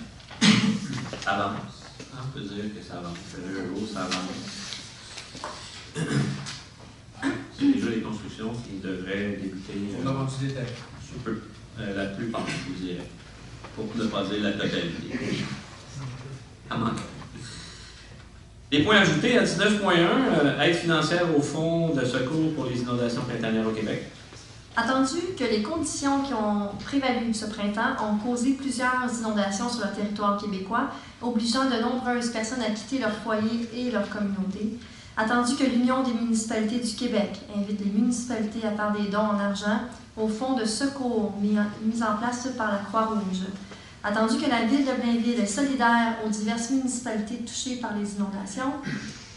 Ça avance. On peut dire que ça avance. C'est le gros, ça avance. C'est déjà les constructions qui devraient débuter. On a vendu des terres. Sous peu. La plupart, je vous dirais. Pour ne pas dire la totalité. À manquer. Les points ajoutés à 19.1, aide financière au Fonds de secours pour les inondations printanières au Québec. Attendu que les conditions qui ont prévalu ce printemps ont causé plusieurs inondations sur le territoire québécois, obligeant de nombreuses personnes à quitter leur foyer et leur communauté. Attendu que l'Union des municipalités du Québec invite les municipalités à faire des dons en argent au fonds de secours mis en place par la Croix-Rouge. Attendu que la Ville de Blainville est solidaire aux diverses municipalités touchées par les inondations.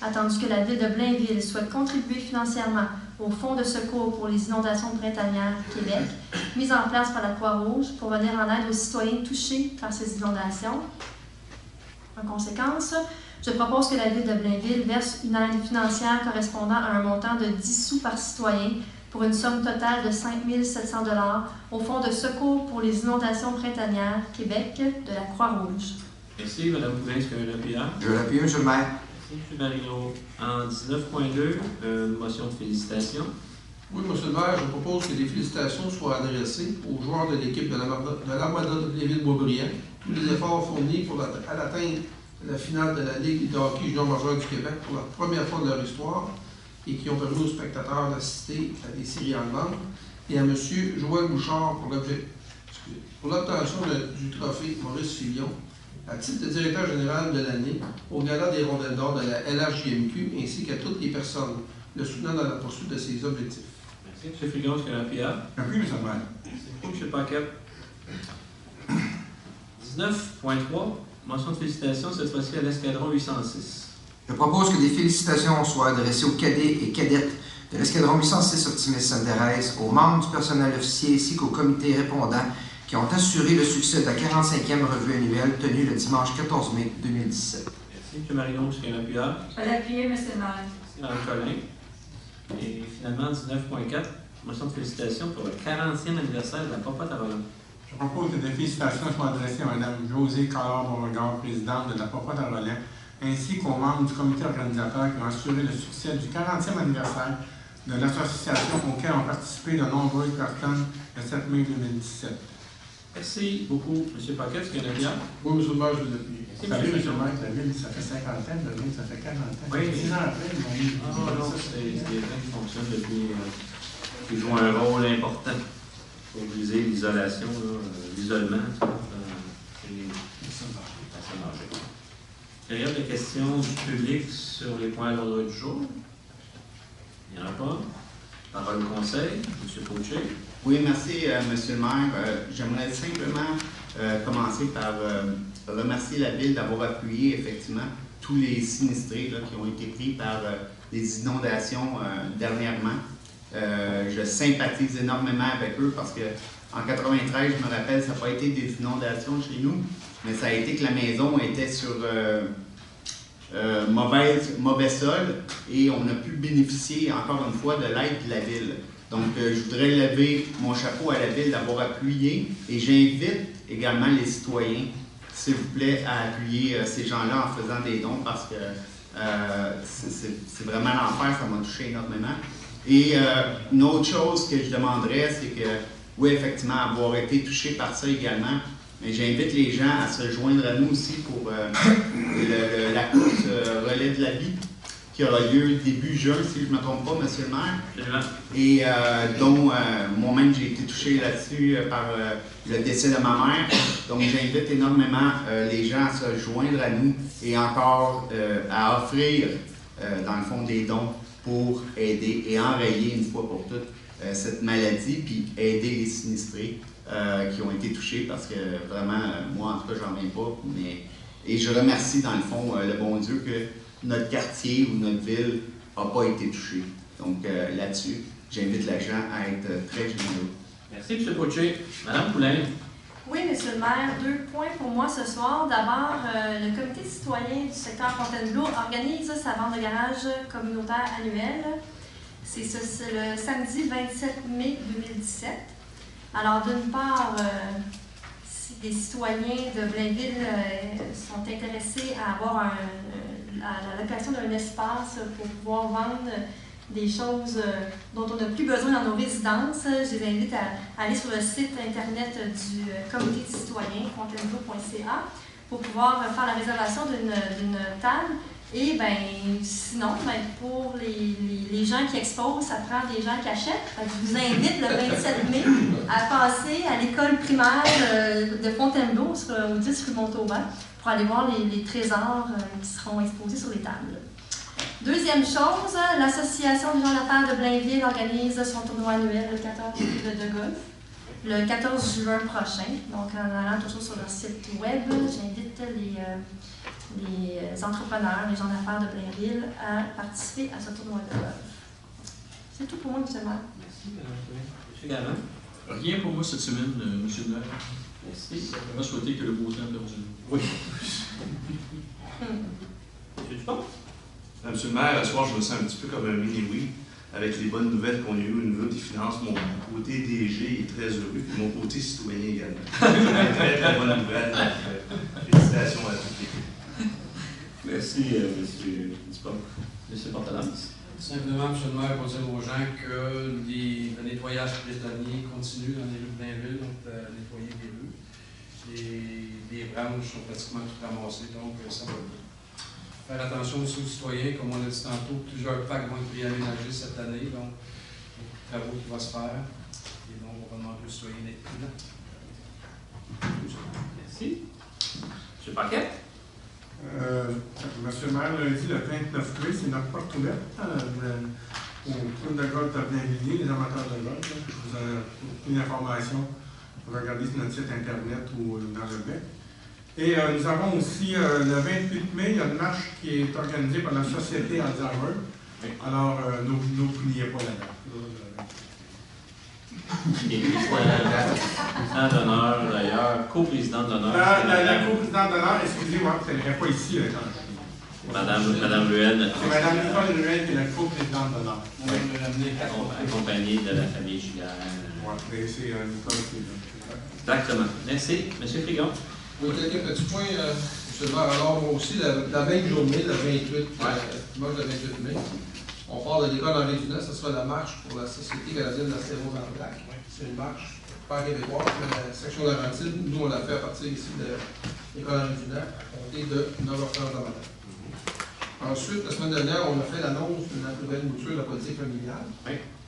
Attendu que la Ville de Blainville souhaite contribuer financièrement au Fonds de secours pour les inondations printanières Québec, mis en place par la Croix-Rouge pour venir en aide aux citoyens touchés par ces inondations. En conséquence, je propose que la Ville de Blainville verse une aide financière correspondant à un montant de 10 sous par citoyen pour une somme totale de 5 700 $ au Fonds de secours pour les inondations printanières Québec de la Croix-Rouge. Merci, Mme Poulin. Est-ce que vous avez un appui là? Je l'appuie, M. le maire. Merci, M. Marino. En 19.2, une motion de félicitations. Oui, M. le maire, je propose que des félicitations soient adressées aux joueurs de l'équipe de l'Armada de Blainville-Boisbriand. Tous les efforts fournis à l'atteinte de la finale de la Ligue de hockey junior majeur du Québec pour la première fois de leur histoire et qui ont permis aux spectateurs d'assister à des séries allemandes, et à M. Joël Bouchard pour l'obtention du trophée Maurice Filion à titre de directeur général de l'année au gala des rondelles d'or de la LHJMQ, ainsi qu'à toutes les personnes le soutenant dans la poursuite de ses objectifs. Merci, M. Frigon. Est-ce qu'il y a un appui là? Appui, M. le maire. Merci beaucoup, M. Paquet. 19.3, motion de félicitations, cette fois-ci à l'escadron 806. Je propose que des félicitations soient adressées aux cadets et cadettes de l'escadron 806 Optimiste Sainte-Thérèse, aux membres du personnel officier ainsi qu'au comité répondant qui ont assuré le succès de la 45e revue annuelle tenue le dimanche 14 mai 2017. Merci, M. Marinon. Est-ce qu'il y a un appui là? Je vais l'appuyer, M. le maire. Merci, Mme Collin. Et finalement, 19.4, motion de félicitations pour le 40e anniversaire de la Popote à Roland. Je propose que des félicitations soient adressées à Mme Josée Collard-Beauregard, présidente de la Popote à Roland, ainsi qu'aux membres du comité organisateur qui ont assuré le succès du 40e anniversaire de l'association auquel ont participé de nombreuses personnes le 7 mai 2017. Merci beaucoup, M. Paquet. Est-ce qu'il y a un appui là? Oui, M. le maire, je l'appuie. Vous savez, M. le maire, la ville, ça fait 50 ans, la ville, ça fait 40 ans. Oui. 10 ans après, ils m'ont mis. Non, c'est des gens qui fonctionnent depuis, qui jouent un rôle important pour briser l'isolation, l'isolement. Période de questions du public sur les points à l'ordre du jour. Il n'y en a pas. Parole au conseil, M. Fauché. Oui, merci, Monsieur le maire. J'aimerais simplement commencer par remercier la Ville d'avoir appuyé effectivement tous les sinistrés là, qui ont été pris par les inondations dernièrement. Je sympathise énormément avec eux parce que en 93, je me rappelle, ça n'a pas été des inondations chez nous, mais ça a été que la maison était sur mauvais sol et on a pu bénéficier encore une fois de l'aide de la Ville. Donc, je voudrais lever mon chapeau à la Ville d'avoir appuyé et j'invite également les citoyens, s'il vous plaît, à appuyer ces gens-là en faisant des dons parce que c'est vraiment l'enfer, ça m'a touché énormément. Et une autre chose que je demanderais, c'est que, oui, effectivement, avoir été touché par ça également, mais j'invite les gens à se joindre à nous aussi pour la course relais de la vie qui aura lieu début juin, si je ne me trompe pas, Monsieur le maire. Et dont moi-même j'ai été touché là-dessus par le décès de ma mère. Donc j'invite énormément les gens à se joindre à nous et encore à offrir, dans le fond, des dons pour aider et enrayer une fois pour toutes cette maladie, puis aider les sinistrés qui ont été touchés parce que vraiment, moi en tout cas, j'en reviens pas. Et je remercie dans le fond le bon Dieu que notre quartier ou notre ville n'a pas été touché. Donc là-dessus, j'invite les gens à être très généreux. Merci, M. Fauché. Mme Poulain. Oui, Monsieur le maire, 2 points pour moi ce soir. D'abord, le comité citoyen du secteur Fontainebleau organise sa vente de garage communautaire annuelle. C'est le samedi 27 mai 2017. Alors, d'une part, si des citoyens de Blainville sont intéressés à avoir la location d'un espace pour pouvoir vendre des choses dont on n'a plus besoin dans nos résidences, je les invite à aller sur le site internet du comité citoyen, fontainebleau.ca, pour pouvoir faire la réservation d'une table. Et sinon, pour les gens qui exposent, ça prend des gens qui achètent. Je vous invite le 27 mai à passer à l'école primaire de Fontainebleau, au 10 rue Montauban, pour aller voir les trésors qui seront exposés sur les tables. Deuxième chose, l'Association des gens d'affaires de Blainville organise son tournoi annuel le 14 de golf, le 14 juin prochain. Donc, en allant toujours sur leur site web, j'invite les entrepreneurs, les gens d'affaires de Blainville à participer à ce tournoi de golf. C'est tout pour moi, M. le maire. Merci, Mme Poulain. M. Gallin. Rien pour moi cette semaine, M. le maire. Merci. Simplement souhaiter que le beau temps perdure. Oui. M. Dupont. Monsieur le maire, ce soir, je me sens un petit peu comme un mini-oui avec les bonnes nouvelles qu'on a eues au niveau des finances. Mon côté DG est très heureux, et mon côté citoyen également. Très, très bonne nouvelle. Félicitations à toute l'équipe. Merci, M. Dupont. M. Portelance. Simplement, M. le maire, pour dire aux gens que le nettoyage printanier continue dans les rues de Blainville. On a nettoyé des rues. Les branches sont pratiquement toutes ramassées, donc ça va bien. Faire attention aussi aux citoyens, comme on l'a dit tantôt, plusieurs parcs vont être réaménagés cette année, donc il y a beaucoup de travaux qui vont se faire. Et donc, on va demander aux citoyens d'être prudents. Merci. M. Paquette. Monsieur le maire, lundi, le 29 mai, c'est notre porte ouverte au club de golf de Blainville, les amateurs de golf. Je vous ai une information pour regarder sur notre site internet ou dans le web. Et nous avons aussi le 28 mai, il y a une marche qui est organisée par la Société Alzheimer. Alors, n'oubliez pas la date. Et président d'honneur, d'ailleurs, co-présidente d'honneur. La co-présidente d'honneur, excusez-moi, elle n'est pas ici. Madame Ruel. Madame Nicole Ruel, qui est la co-présidente d'honneur. Accompagnée de la famille Giguère. Oui, c'est Nicole qui est là. Exactement. Merci. M. Frigon. Oui, quelques petits points, M. le maire. Alors, moi aussi, la même journée, le 28, dimanche le 28 mai, on part de l'école Henri Dunant, ce sera la marche pour la Société canadienne de la sclérose en plaques. C'est une marche, pas québécoise, mais la section Laurentide. Nous, on l'a fait à partir ici de l'école Henri Dunant, à compter de 9h30 le matin. Ensuite, la semaine dernière, on a fait l'annonce de la nouvelle mouture de la politique familiale.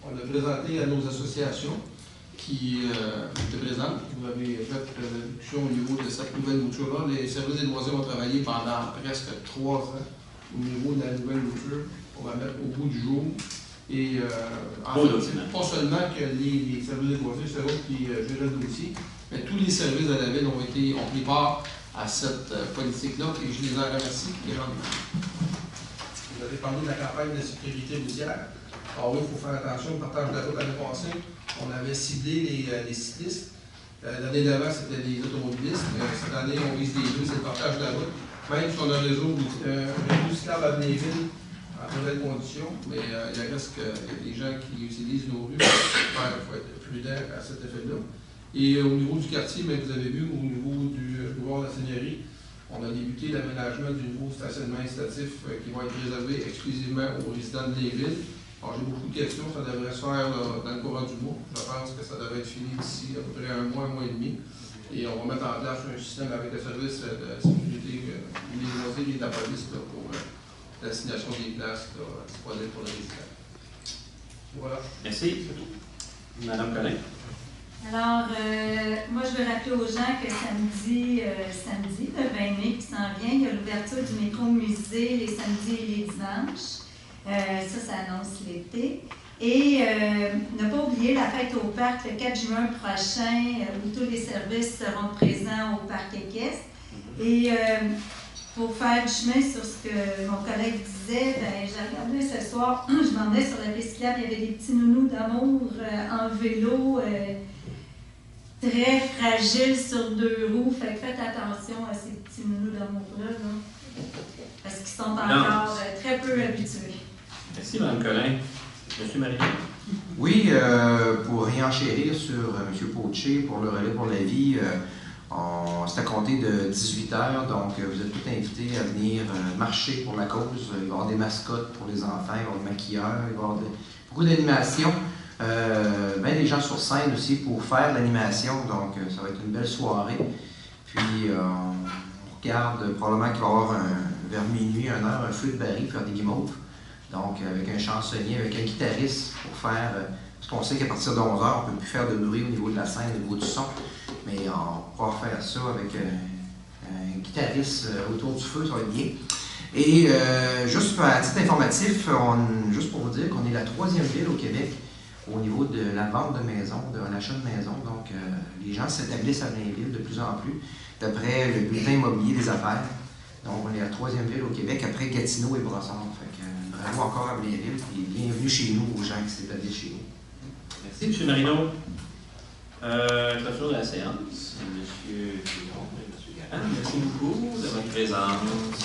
On l'a présenté à nos associations qui étaient présentes. Vous avez fait l'introduction au niveau de cette nouvelle mouture-là. Les services des loisirs ont travaillé pendant presque 3 ans au niveau de la nouvelle mouture. On va mettre au bout du jour Et en fait, pas seulement que les services de loisirs, c'est eux qui gèrent le dossier, mais tous les services de la ville ont pris part à cette politique-là et je les en remercie. Vous avez parlé de la campagne de sécurité routière. Alors oui, il faut faire attention au partage de la route. L'année passée, on avait ciblé les cyclistes. L'année d'avant, c'était les automobilistes. Cette année, on vise les deux, c'est le partage de la route. Même si on a un réseau cyclable à Blainville en très belles conditions, mais il reste qu'il y a des gens qui utilisent nos rues. Il faut être prudent à cet effet-là. Et au niveau du quartier, mais vous avez vu, au niveau du boulevard de la Seigneurie, on a débuté l'aménagement du nouveau stationnement incitatif qui va être réservé exclusivement aux résidents de Blainville. Alors, j'ai beaucoup de questions, ça devrait se faire dans le courant du mois. Je pense que ça devrait être fini d'ici à peu près un mois et demi. Et on va mettre en place un système avec le service de sécurité des loisirs et de la police là, pour l'assignation des places disponibles pour les résidents. Voilà. Merci. Madame Collin. Alors, moi, je veux rappeler aux gens que samedi, le 20 mai qui s'en vient, il y a l'ouverture du métro-musée les samedis et les dimanches. Ça annonce l'été. Et ne pas oublier la fête au parc le 4 juin prochain, où tous les services seront présents au parc équestre. Et pour faire du chemin sur ce que mon collègue disait, j'ai regardé ce soir, je m'en vais sur la piste cyclable, il y avait des petits nounous d'amour en vélo, très fragiles sur deux roues. Fait que faites attention à ces petits nounous d'amour-là, parce qu'ils sont encore très peu habitués. Merci, Mme Collin. Monsieur Marie. Oui, pour réenchérir sur M. Potier, pour le relais pour la vie, c'est à compter de 18h, donc vous êtes tous invités à venir marcher pour la cause. Il va y avoir des mascottes pour les enfants, il va y avoir des maquilleurs, il va y avoir beaucoup d'animations. Bien des gens sur scène aussi pour faire l'animation, donc ça va être une belle soirée. Puis on regarde probablement qu'il va y avoir vers minuit, 1h, un feu de baril pour faire des guimauves. Donc, avec un chansonnier, avec un guitariste pour faire. Parce qu'on sait qu'à partir de 11h, on ne peut plus faire de bruit au niveau de la scène, au niveau du son. Mais on pourra faire ça avec un guitariste autour du feu, ça va être bien. Et juste à titre informatif, juste pour vous dire qu'on est la 3e ville au Québec au niveau de la vente de maisons, de l'achat de maisons. Donc, les gens s'établissent à Blainville de plus en plus, d'après le bulletin immobilier des affaires. Donc, on est la 3e ville au Québec, après Gatineau et Brossard. Bravo encore à Blainville et bienvenue chez nous aux gens qui s'établissent chez nous. Merci, M. Marino. Clôture de la séance. M. Piron et M. Garand, merci beaucoup de votre présence.